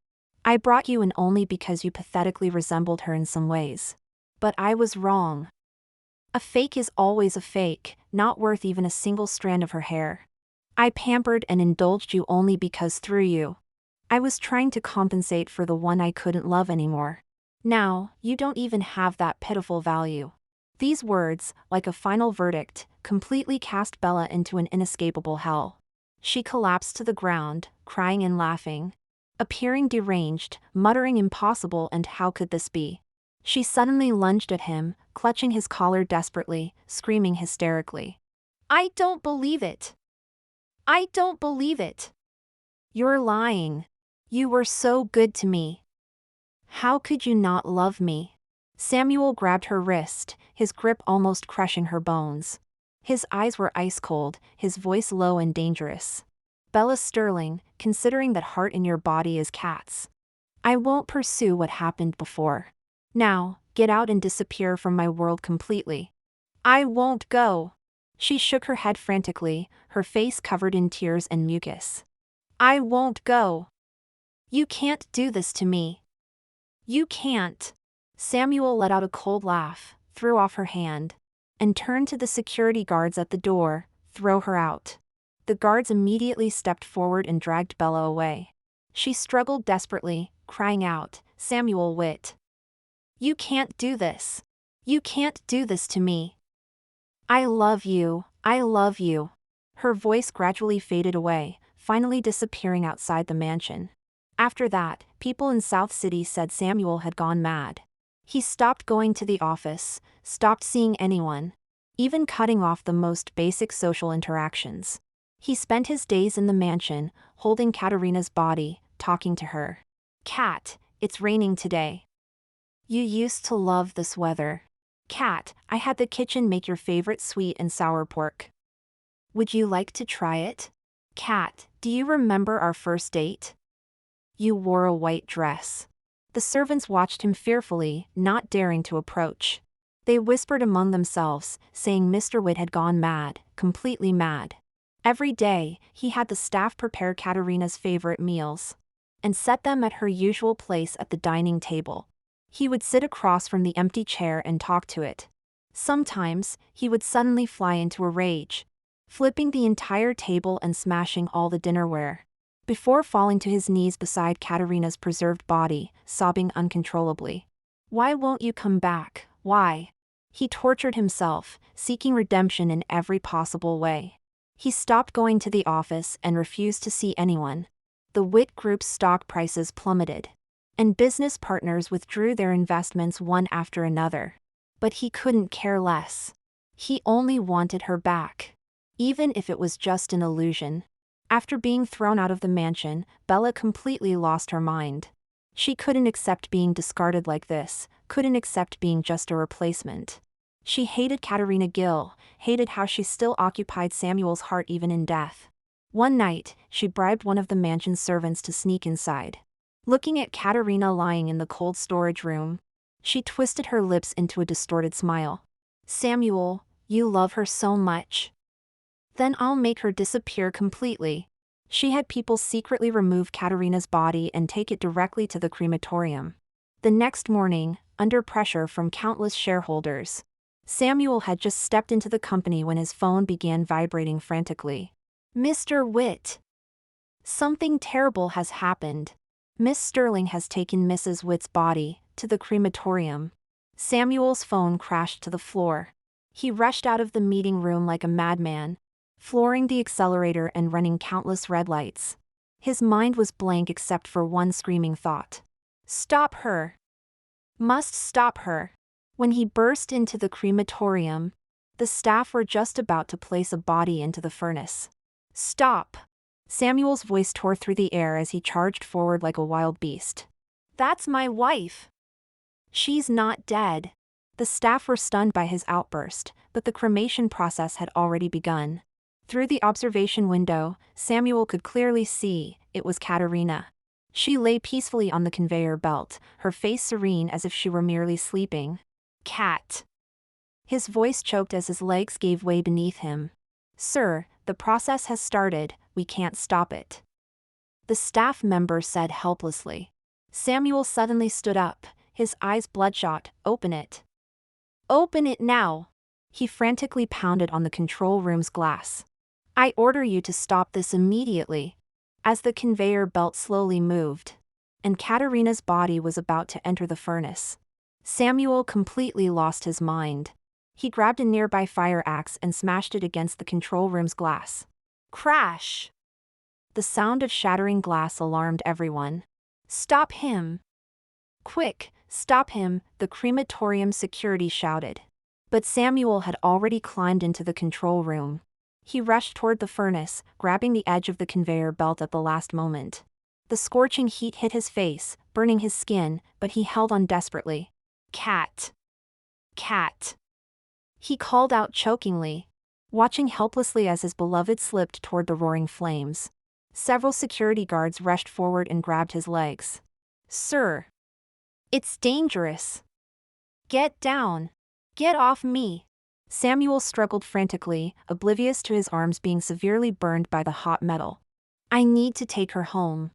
I brought you in only because you pathetically resembled her in some ways. But I was wrong. A fake is always a fake, not worth even a single strand of her hair. I pampered and indulged you only because through you, I was trying to compensate for the one I couldn't love anymore. Now, you don't even have that pitiful value." These words, like a final verdict, completely cast Bella into an inescapable hell. She collapsed to the ground, crying and laughing, appearing deranged, muttering impossible and how could this be. She suddenly lunged at him, clutching his collar desperately, screaming hysterically. "I don't believe it. I don't believe it. You're lying. You were so good to me. How could you not love me?" Samuel grabbed her wrist, his grip almost crushing her bones. His eyes were ice cold, his voice low and dangerous. "Bella Sterling, considering that heart in your body is cat's. I won't pursue what happened before. Now, get out and disappear from my world completely." "I won't go." She shook her head frantically, her face covered in tears and mucus. "I won't go. You can't do this to me. You can't." Samuel let out a cold laugh, threw off her hand, and turned to the security guards at the door. "Throw her out." The guards immediately stepped forward and dragged Bella away. She struggled desperately, crying out, "Samuel Witt. You can't do this. You can't do this to me. I love you, I love you." Her voice gradually faded away, finally disappearing outside the mansion. After that, people in South City said Samuel had gone mad. He stopped going to the office, stopped seeing anyone, even cutting off the most basic social interactions. He spent his days in the mansion, holding Katerina's body, talking to her. "Kat, it's raining today. You used to love this weather. Kat, I had the kitchen make your favorite sweet and sour pork. Would you like to try it? Kat, do you remember our first date? You wore a white dress." The servants watched him fearfully, not daring to approach. They whispered among themselves, saying Mr. Witt had gone mad, completely mad. Every day, he had the staff prepare Katerina's favorite meals and set them at her usual place at the dining table. He would sit across from the empty chair and talk to it. Sometimes, he would suddenly fly into a rage, flipping the entire table and smashing all the dinnerware, before falling to his knees beside Katerina's preserved body, sobbing uncontrollably. "Why won't you come back? Why?" He tortured himself, seeking redemption in every possible way. He stopped going to the office and refused to see anyone. The Witt Group's stock prices plummeted, and business partners withdrew their investments one after another. But he couldn't care less. He only wanted her back, even if it was just an illusion. After being thrown out of the mansion, Bella completely lost her mind. She couldn't accept being discarded like this, couldn't accept being just a replacement. She hated Katerina Gill, hated how she still occupied Samuel's heart even in death. One night, she bribed one of the mansion's servants to sneak inside. Looking at Katerina lying in the cold storage room, she twisted her lips into a distorted smile. "Samuel, you love her so much. Then I'll make her disappear completely." She had people secretly remove Katerina's body and take it directly to the crematorium. The next morning, under pressure from countless shareholders, Samuel had just stepped into the company when his phone began vibrating frantically. "Mr. Witt. Something terrible has happened. Miss Sterling has taken Mrs. Witt's body to the crematorium." Samuel's phone crashed to the floor. He rushed out of the meeting room like a madman, flooring the accelerator and running countless red lights. His mind was blank except for one screaming thought. "Stop her. Must stop her." When he burst into the crematorium, the staff were just about to place a body into the furnace. "Stop!" Samuel's voice tore through the air as he charged forward like a wild beast. "That's my wife. She's not dead." The staff were stunned by his outburst, but the cremation process had already begun. Through the observation window, Samuel could clearly see it was Katerina. She lay peacefully on the conveyor belt, her face serene as if she were merely sleeping. "Kat." His voice choked as his legs gave way beneath him. "Sir, the process has started, we can't stop it," the staff member said helplessly. Samuel suddenly stood up, his eyes bloodshot. "Open it. Open it now." He frantically pounded on the control room's glass. "I order you to stop this immediately." As the conveyor belt slowly moved, and Katerina's body was about to enter the furnace, Samuel completely lost his mind. He grabbed a nearby fire axe and smashed it against the control room's glass. Crash! The sound of shattering glass alarmed everyone. "Stop him! Quick, stop him!" the crematorium security shouted. But Samuel had already climbed into the control room. He rushed toward the furnace, grabbing the edge of the conveyor belt at the last moment. The scorching heat hit his face, burning his skin, but he held on desperately. "Kat! Kat!" he called out chokingly, watching helplessly as his beloved slipped toward the roaring flames. Several security guards rushed forward and grabbed his legs. "Sir! It's dangerous! Get down! Get off me!" Samuel struggled frantically, oblivious to his arms being severely burned by the hot metal. "I need to take her home.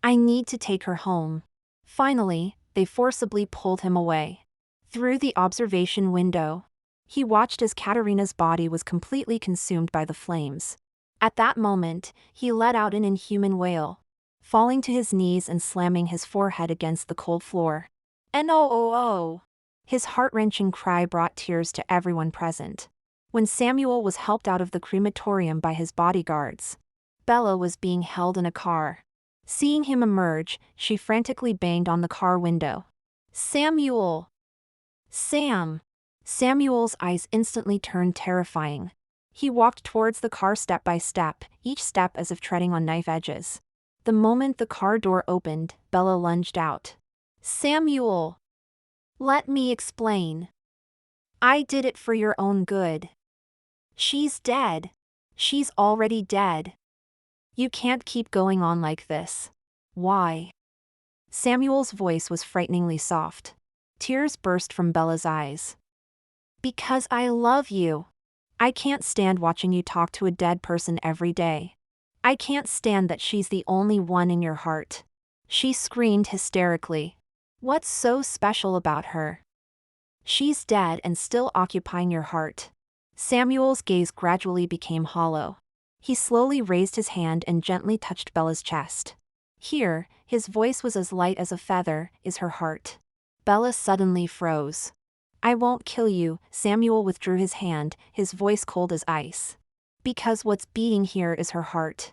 I need to take her home." Finally, they forcibly pulled him away. Through the observation window, he watched as Katerina's body was completely consumed by the flames. At that moment, he let out an inhuman wail, falling to his knees and slamming his forehead against the cold floor. "No!" His heart-wrenching cry brought tears to everyone present. When Samuel was helped out of the crematorium by his bodyguards, Bella was being held in a car. Seeing him emerge, she frantically banged on the car window. Samuel! Sam! Samuel's eyes instantly turned terrifying. He walked towards the car step by step, each step as if treading on knife edges. The moment the car door opened, Bella lunged out. Samuel! Let me explain. I did it for your own good. She's dead. She's already dead. You can't keep going on like this. Why? Samuel's voice was frighteningly soft. Tears burst from Bella's eyes. Because I love you. I can't stand watching you talk to a dead person every day. I can't stand that she's the only one in your heart. She screamed hysterically. What's so special about her? She's dead and still occupying your heart. Samuel's gaze gradually became hollow. He slowly raised his hand and gently touched Bella's chest. Here, his voice was as light as a feather, is her heart. Bella suddenly froze. I won't kill you, Samuel withdrew his hand, his voice cold as ice. Because what's beating here is her heart.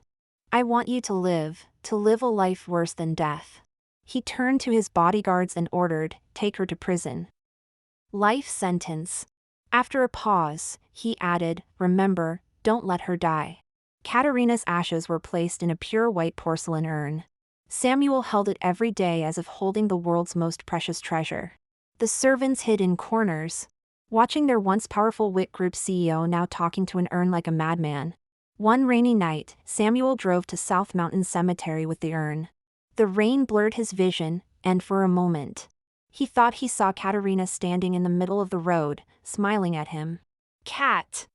I want you to live a life worse than death. He turned to his bodyguards and ordered, take her to prison. Life sentence. After a pause, he added, remember, don't let her die. Katerina's ashes were placed in a pure white porcelain urn. Samuel held it every day as if holding the world's most precious treasure. The servants hid in corners, watching their once powerful wit group CEO now talking to an urn like a madman. One rainy night, Samuel drove to South Mountain Cemetery with the urn. The rain blurred his vision, and for a moment, he thought he saw Katerina standing in the middle of the road, smiling at him. Cat!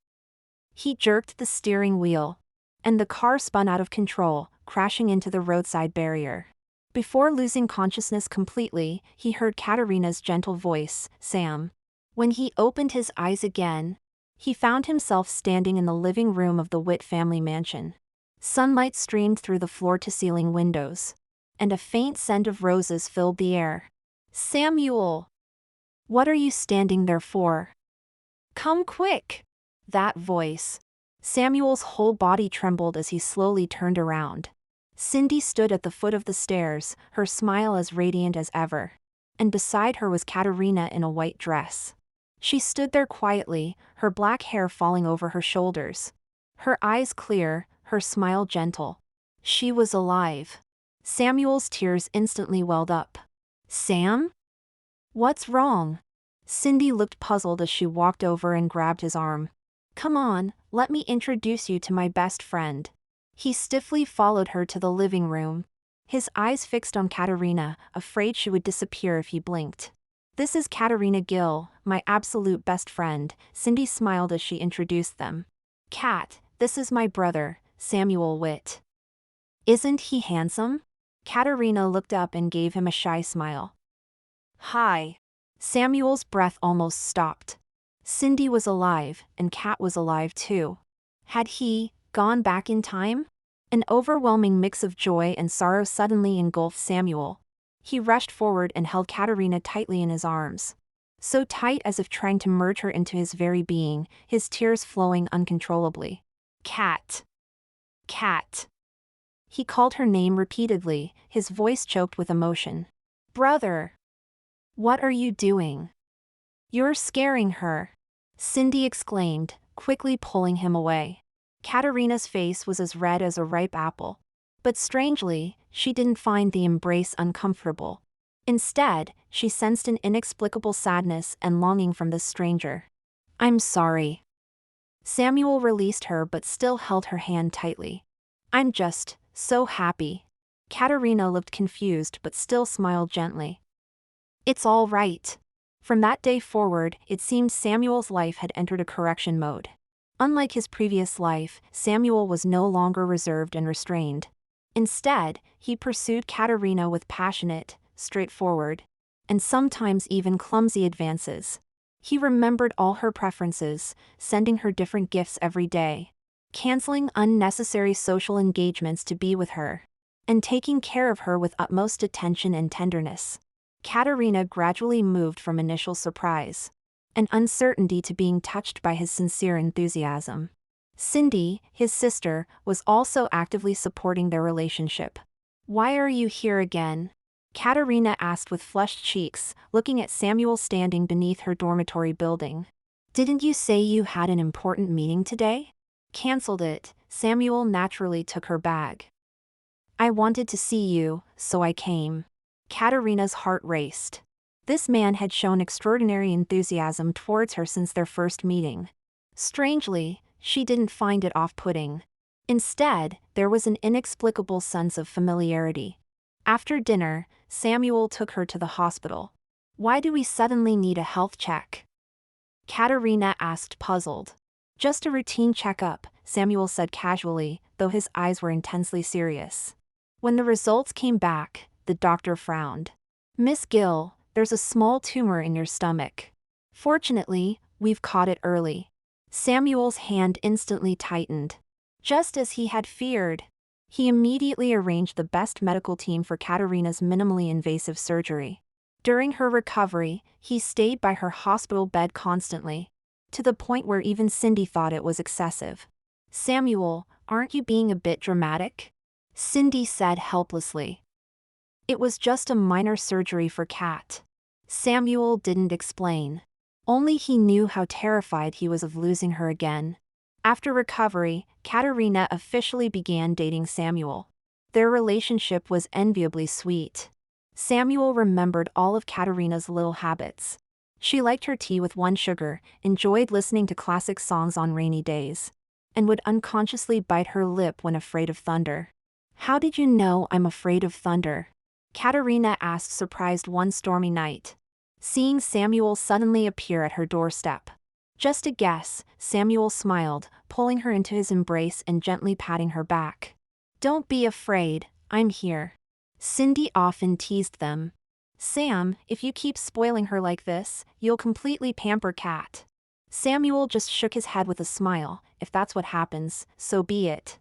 He jerked the steering wheel, and the car spun out of control, crashing into the roadside barrier. Before losing consciousness completely, he heard Katerina's gentle voice, Sam. When he opened his eyes again, he found himself standing in the living room of the Witt family mansion. Sunlight streamed through the floor-to-ceiling windows, and a faint scent of roses filled the air. Samuel! What are you standing there for? Come quick! That voice. Samuel's whole body trembled as he slowly turned around. Cindy stood at the foot of the stairs, her smile as radiant as ever. And beside her was Katerina in a white dress. She stood there quietly, her black hair falling over her shoulders. Her eyes clear, her smile gentle. She was alive. Samuel's tears instantly welled up. Sam? What's wrong? Cindy looked puzzled as she walked over and grabbed his arm. Come on, let me introduce you to my best friend. He stiffly followed her to the living room, his eyes fixed on Katerina, afraid she would disappear if he blinked. This is Katerina Gill, my absolute best friend, Cindy smiled as she introduced them. Kat, this is my brother, Samuel Witt. Isn't he handsome? Katerina looked up and gave him a shy smile. Hi. Samuel's breath almost stopped. Cindy was alive, and Kat was alive too. Had he gone back in time? An overwhelming mix of joy and sorrow suddenly engulfed Samuel. He rushed forward and held Katerina tightly in his arms. So tight as if trying to merge her into his very being, his tears flowing uncontrollably. Kat. Kat. He called her name repeatedly, his voice choked with emotion. Brother. What are you doing? You're scaring her. Cindy exclaimed, quickly pulling him away. Katerina's face was as red as a ripe apple. But strangely, she didn't find the embrace uncomfortable. Instead, she sensed an inexplicable sadness and longing from this stranger. I'm sorry. Samuel released her but still held her hand tightly. I'm just so happy. Katerina looked confused but still smiled gently. It's all right. From that day forward, it seemed Samuel's life had entered a correction mode. Unlike his previous life, Samuel was no longer reserved and restrained. Instead, he pursued Katerina with passionate, straightforward, and sometimes even clumsy advances. He remembered all her preferences, sending her different gifts every day, canceling unnecessary social engagements to be with her, and taking care of her with utmost attention and tenderness. Katerina gradually moved from initial surprise and uncertainty to being touched by his sincere enthusiasm. Cindy, his sister, was also actively supporting their relationship. "Why are you here again?" Katerina asked with flushed cheeks, looking at Samuel standing beneath her dormitory building. "Didn't you say you had an important meeting today?" "Cancelled it." Samuel naturally took her bag. "I wanted to see you, so I came." Katerina's heart raced. This man had shown extraordinary enthusiasm towards her since their first meeting. Strangely, she didn't find it off-putting. Instead, there was an inexplicable sense of familiarity. After dinner, Samuel took her to the hospital. "Why do we suddenly need a health check?" Katerina asked, puzzled. "Just a routine checkup," Samuel said casually, though his eyes were intensely serious. When the results came back, the doctor frowned. "Miss Gill, there's a small tumor in your stomach. Fortunately, we've caught it early." Samuel's hand instantly tightened. Just as he had feared. He immediately arranged the best medical team for Katerina's minimally invasive surgery. During her recovery, he stayed by her hospital bed constantly, to the point where even Cindy thought it was excessive. "Samuel, aren't you being a bit dramatic?" Cindy said helplessly. "It was just a minor surgery for Kat." Samuel didn't explain. Only he knew how terrified he was of losing her again. After recovery, Katerina officially began dating Samuel. Their relationship was enviably sweet. Samuel remembered all of Katerina's little habits. She liked her tea with 1 sugar, enjoyed listening to classic songs on rainy days, and would unconsciously bite her lip when afraid of thunder. "How did you know I'm afraid of thunder?" Katerina asked, surprised one stormy night, seeing Samuel suddenly appear at her doorstep. "Just a guess," Samuel smiled, pulling her into his embrace and gently patting her back. "Don't be afraid, I'm here." Cindy often teased them. "Sam, if you keep spoiling her like this, you'll completely pamper Kat." Samuel just shook his head with a smile. "If that's what happens, so be it.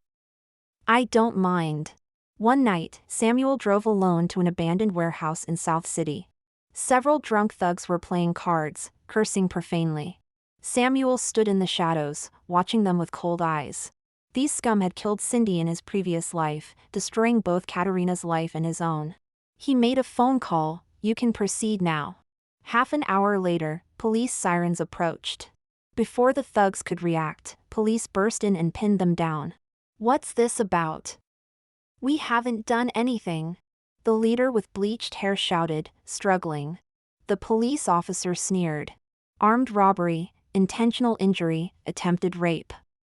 I don't mind." One night, Samuel drove alone to an abandoned warehouse in South City. Several drunk thugs were playing cards, cursing profanely. Samuel stood in the shadows, watching them with cold eyes. These scum had killed Cindy in his previous life, destroying both Katerina's life and his own. He made a phone call. "You can proceed now." Half an hour later, police sirens approached. Before the thugs could react, police burst in and pinned them down. "What's this about?" "We haven't done anything," the leader with bleached hair shouted, struggling. The police officer sneered. "Armed robbery, intentional injury, attempted rape.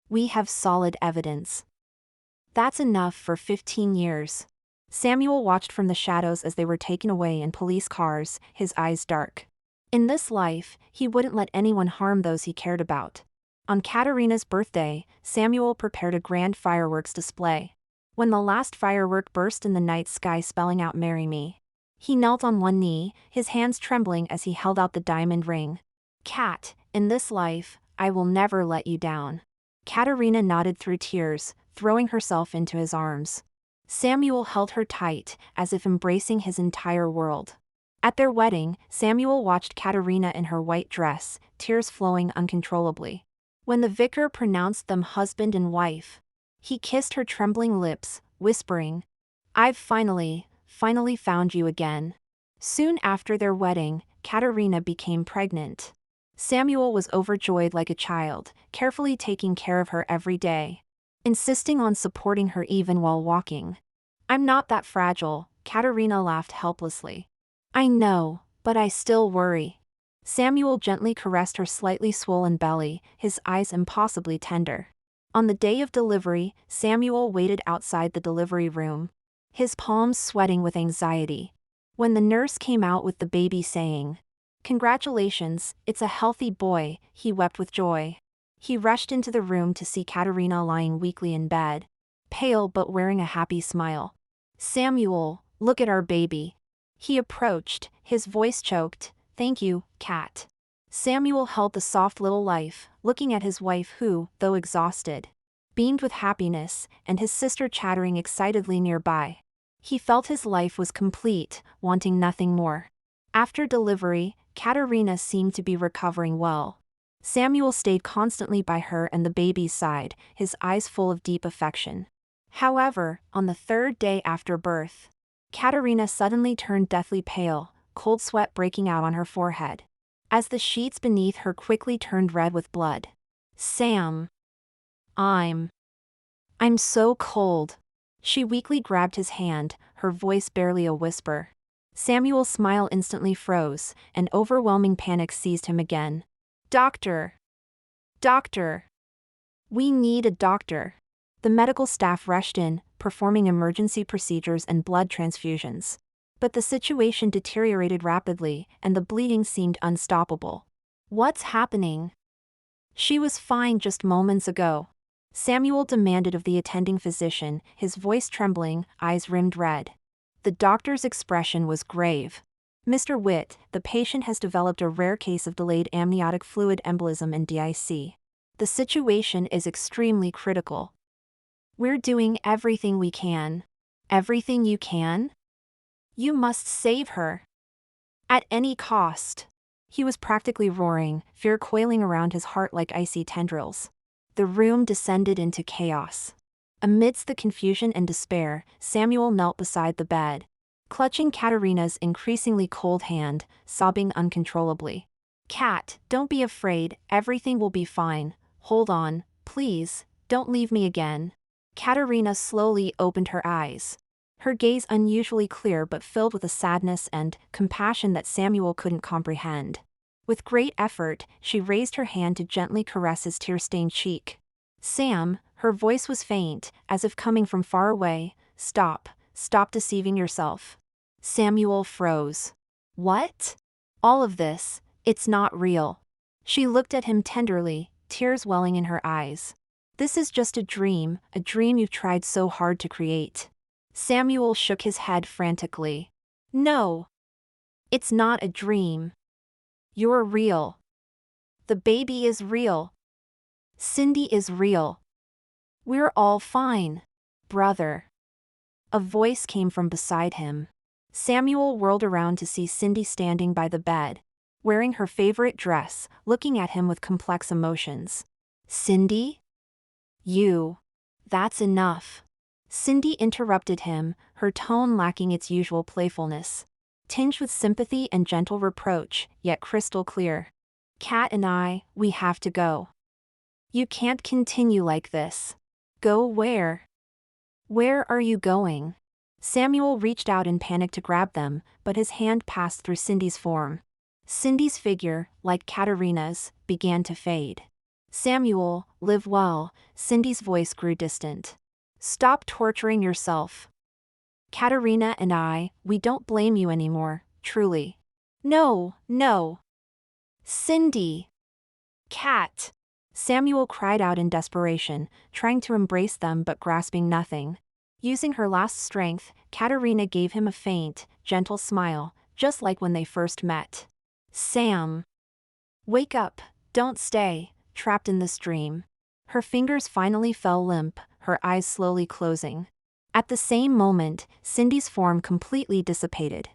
We have solid evidence." "That's enough for 15 years. Samuel watched from the shadows as they were taken away in police cars, his eyes dark. In this life, he wouldn't let anyone harm those he cared about. On Katerina's birthday, Samuel prepared a grand fireworks display. When the last firework burst in the night sky spelling out "Marry Me," he knelt on one knee, his hands trembling as he held out the diamond ring. "Kat, in this life, I will never let you down." Katerina nodded through tears, throwing herself into his arms. Samuel held her tight, as if embracing his entire world. At their wedding, Samuel watched Katerina in her white dress, tears flowing uncontrollably. When the vicar pronounced them husband and wife, he kissed her trembling lips, whispering, "I've finally found you again." Soon after their wedding, Katerina became pregnant. Samuel was overjoyed like a child, carefully taking care of her every day, insisting on supporting her even while walking. "I'm not that fragile," Katerina laughed helplessly. "I know, but I still worry." Samuel gently caressed her slightly swollen belly, his eyes impossibly tender. On the day of delivery, Samuel waited outside the delivery room, his palms sweating with anxiety. When the nurse came out with the baby saying, "Congratulations, it's a healthy boy," he wept with joy. He rushed into the room to see Katerina lying weakly in bed, pale but wearing a happy smile. "Samuel, look at our baby." He approached, his voice choked. "Thank you, Kat." Samuel held the soft little life, looking at his wife who, though exhausted, beamed with happiness, and his sister chattering excitedly nearby. He felt his life was complete, wanting nothing more. After delivery, Katerina seemed to be recovering well. Samuel stayed constantly by her and the baby's side, his eyes full of deep affection. However, on the third day after birth, Katerina suddenly turned deathly pale, cold sweat breaking out on her forehead. As the sheets beneath her quickly turned red with blood. Sam. I'm so cold. She weakly grabbed his hand, her voice barely a whisper. Samuel's smile instantly froze, and overwhelming panic seized him again. Doctor! Doctor! We need a doctor. The medical staff rushed in, performing emergency procedures and blood transfusions. But the situation deteriorated rapidly, and the bleeding seemed unstoppable. What's happening? She was fine just moments ago. Samuel demanded of the attending physician, his voice trembling, eyes rimmed red. The doctor's expression was grave. Mr. Witt, the patient has developed a rare case of delayed amniotic fluid embolism and DIC. The situation is extremely critical. We're doing everything we can. Everything you can? You must save her. At any cost. He was practically roaring, fear coiling around his heart like icy tendrils. The room descended into chaos. Amidst the confusion and despair, Samuel knelt beside the bed, clutching Katerina's increasingly cold hand, sobbing uncontrollably. Kat, don't be afraid, everything will be fine. Hold on, please, don't leave me again. Katerina slowly opened her eyes. Her gaze unusually clear but filled with a sadness and compassion that Samuel couldn't comprehend. With great effort, she raised her hand to gently caress his tear-stained cheek. Sam, her voice was faint, as if coming from far away, stop deceiving yourself. Samuel froze. What? All of this, it's not real. She looked at him tenderly, tears welling in her eyes. This is just a dream you've tried so hard to create. Samuel shook his head frantically. No. It's not a dream. You're real. The baby is real. Cindy is real. We're all fine, brother. A voice came from beside him. Samuel whirled around to see Cindy standing by the bed, wearing her favorite dress, looking at him with complex emotions. Cindy? That's enough. Cindy interrupted him, her tone lacking its usual playfulness, tinged with sympathy and gentle reproach, yet crystal clear. Kat and we have to go. You can't continue like this. Go where? Where are you going? Samuel reached out in panic to grab them, but his hand passed through Cindy's form. Cindy's figure, like Katerina's, began to fade. Samuel, live well. Cindy's voice grew distant. Stop torturing yourself. Katerina and we don't blame you anymore, truly. No. Cindy. Kat. Samuel cried out in desperation, trying to embrace them but grasping nothing. Using her last strength, Katerina gave him a faint, gentle smile, just like when they first met. Sam. Wake up, don't stay trapped in this dream. Her fingers finally fell limp, her eyes slowly closing. At the same moment, Cindy's form completely dissipated.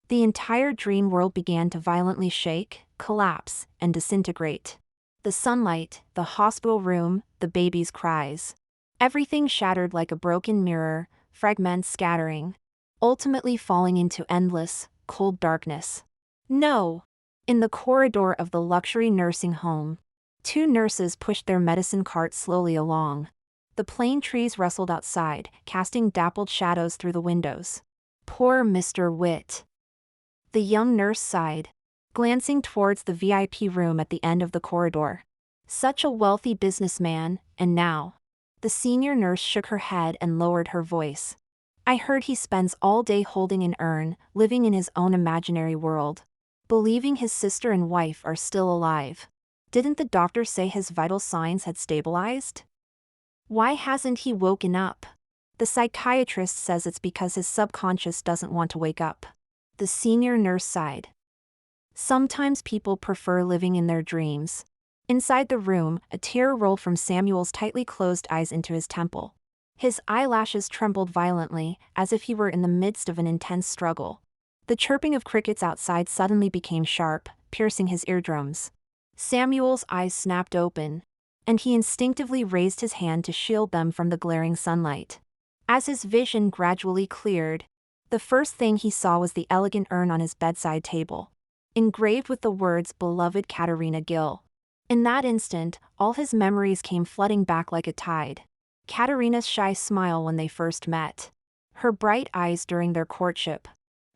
The entire dream world began to violently shake, collapse, and disintegrate. The sunlight, the hospital room, the baby's cries. Everything shattered like a broken mirror, fragments scattering, ultimately falling into endless, cold darkness. No! In the corridor of the luxury nursing home, two nurses pushed their medicine cart slowly along. The plane trees rustled outside, casting dappled shadows through the windows. Poor Mr. Witt. The young nurse sighed, glancing towards the VIP room at the end of the corridor. Such a wealthy businessman, and now. The senior nurse shook her head and lowered her voice. I heard he spends all day holding an urn, living in his own imaginary world, believing his sister and wife are still alive. Didn't the doctor say his vital signs had stabilized? Why hasn't he woken up? The psychiatrist says it's because his subconscious doesn't want to wake up. The senior nurse sighed. Sometimes people prefer living in their dreams. Inside the room, a tear rolled from Samuel's tightly closed eyes into his temple. His eyelashes trembled violently, as if he were in the midst of an intense struggle. The chirping of crickets outside suddenly became sharp, piercing his eardrums. Samuel's eyes snapped open, and he instinctively raised his hand to shield them from the glaring sunlight. As his vision gradually cleared, the first thing he saw was the elegant urn on his bedside table, engraved with the words "Beloved Katerina Gill." In that instant, all his memories came flooding back like a tide. Katerina's shy smile when they first met, her bright eyes during their courtship,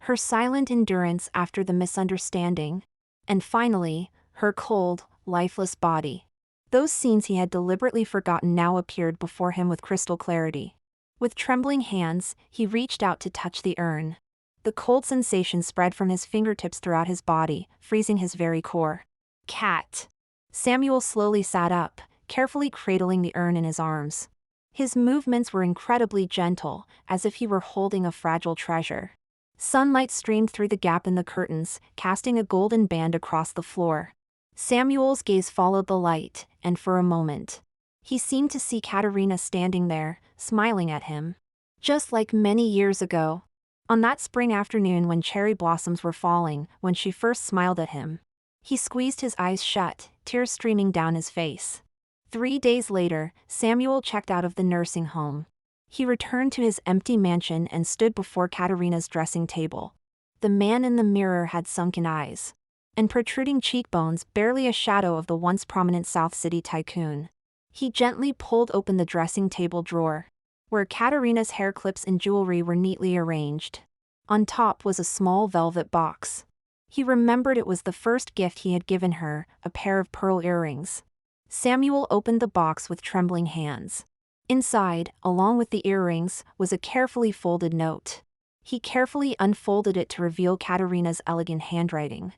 her silent endurance after the misunderstanding, and finally, her cold, lifeless body. Those scenes he had deliberately forgotten now appeared before him with crystal clarity. With trembling hands, he reached out to touch the urn. The cold sensation spread from his fingertips throughout his body, freezing his very core. Cat. Samuel slowly sat up, carefully cradling the urn in his arms. His movements were incredibly gentle, as if he were holding a fragile treasure. Sunlight streamed through the gap in the curtains, casting a golden band across the floor. Samuel's gaze followed the light, and for a moment, he seemed to see Katerina standing there, smiling at him. Just like many years ago. On that spring afternoon when cherry blossoms were falling, when she first smiled at him. He squeezed his eyes shut, tears streaming down his face. 3 days later, Samuel checked out of the nursing home. He returned to his empty mansion and stood before Katerina's dressing table. The man in the mirror had sunken eyes and protruding cheekbones, barely a shadow of the once prominent South City tycoon. He gently pulled open the dressing table drawer, where Katerina's hair clips and jewelry were neatly arranged. On top was a small velvet box. He remembered it was the first gift he had given her, a pair of pearl earrings. Samuel opened the box with trembling hands. Inside, along with the earrings, was a carefully folded note. He carefully unfolded it to reveal Katerina's elegant handwriting.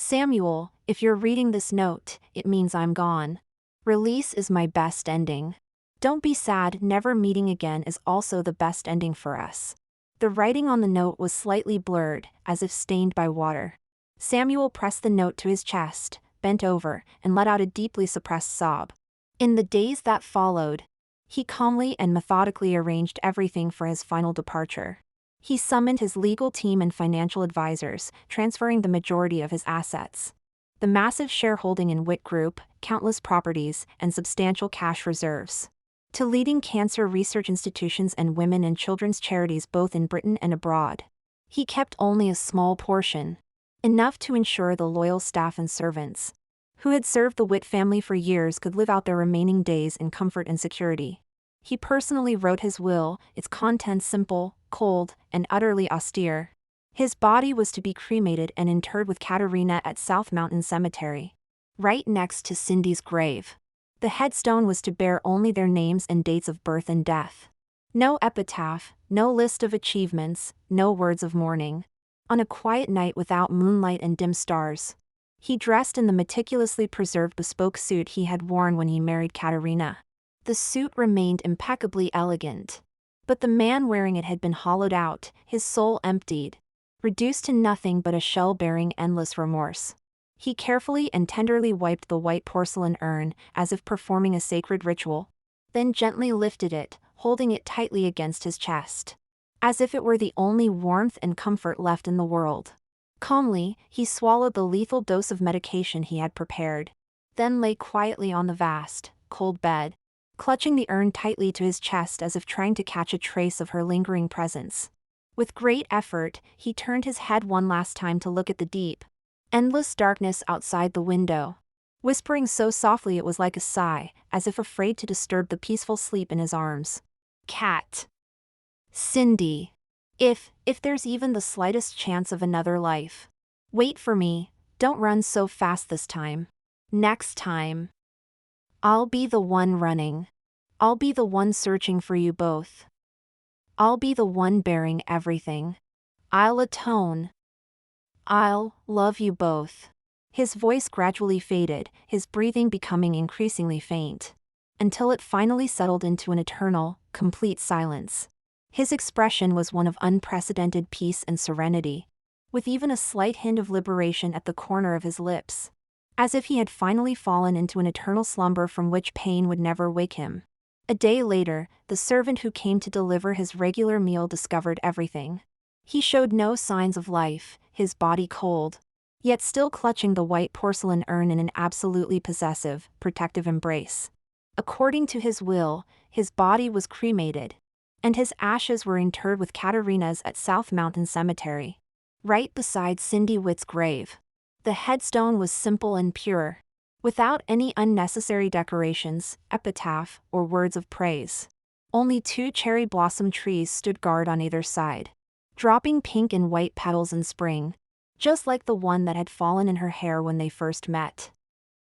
"Samuel, if you're reading this note, it means I'm gone. Release is my best ending. Don't be sad, never meeting again is also the best ending for us." The writing on the note was slightly blurred, as if stained by water. Samuel pressed the note to his chest, bent over, and let out a deeply suppressed sob. In the days that followed, he calmly and methodically arranged everything for his final departure. He summoned his legal team and financial advisors, transferring the majority of his assets. The massive shareholding in Witt Group, countless properties, and substantial cash reserves. To leading cancer research institutions and women and children's charities both in Britain and abroad. He kept only a small portion, enough to ensure the loyal staff and servants, who had served the Witt family for years, could live out their remaining days in comfort and security. He personally wrote his will, its contents simple, cold, and utterly austere. His body was to be cremated and interred with Katerina at South Mountain Cemetery, right next to Cindy's grave. The headstone was to bear only their names and dates of birth and death. No epitaph, no list of achievements, no words of mourning. On a quiet night without moonlight and dim stars, he dressed in the meticulously preserved bespoke suit he had worn when he married Katerina. The suit remained impeccably elegant, but the man wearing it had been hollowed out, his soul emptied, reduced to nothing but a shell bearing endless remorse. He carefully and tenderly wiped the white porcelain urn, as if performing a sacred ritual, then gently lifted it, holding it tightly against his chest, as if it were the only warmth and comfort left in the world. Calmly, he swallowed the lethal dose of medication he had prepared, then lay quietly on the vast, cold bed, clutching the urn tightly to his chest as if trying to catch a trace of her lingering presence. With great effort, he turned his head one last time to look at the deep, endless darkness outside the window, whispering so softly it was like a sigh, as if afraid to disturb the peaceful sleep in his arms. "Cat. Cindy. If there's even the slightest chance of another life, wait for me, don't run so fast this time. Next time, I'll be the one running. I'll be the one searching for you both. I'll be the one bearing everything. I'll atone. I'll love you both." His voice gradually faded, his breathing becoming increasingly faint, until it finally settled into an eternal, complete silence. His expression was one of unprecedented peace and serenity, with even a slight hint of liberation at the corner of his lips, as if he had finally fallen into an eternal slumber from which pain would never wake him. A day later, the servant who came to deliver his regular meal discovered everything. He showed no signs of life, his body cold, yet still clutching the white porcelain urn in an absolutely possessive, protective embrace. According to his will, his body was cremated, and his ashes were interred with Katerina's at South Mountain Cemetery, right beside Cindy Witt's grave. The headstone was simple and pure, without any unnecessary decorations, epitaph, or words of praise. Only 2 cherry blossom trees stood guard on either side, dropping pink and white petals in spring, just like the one that had fallen in her hair when they first met.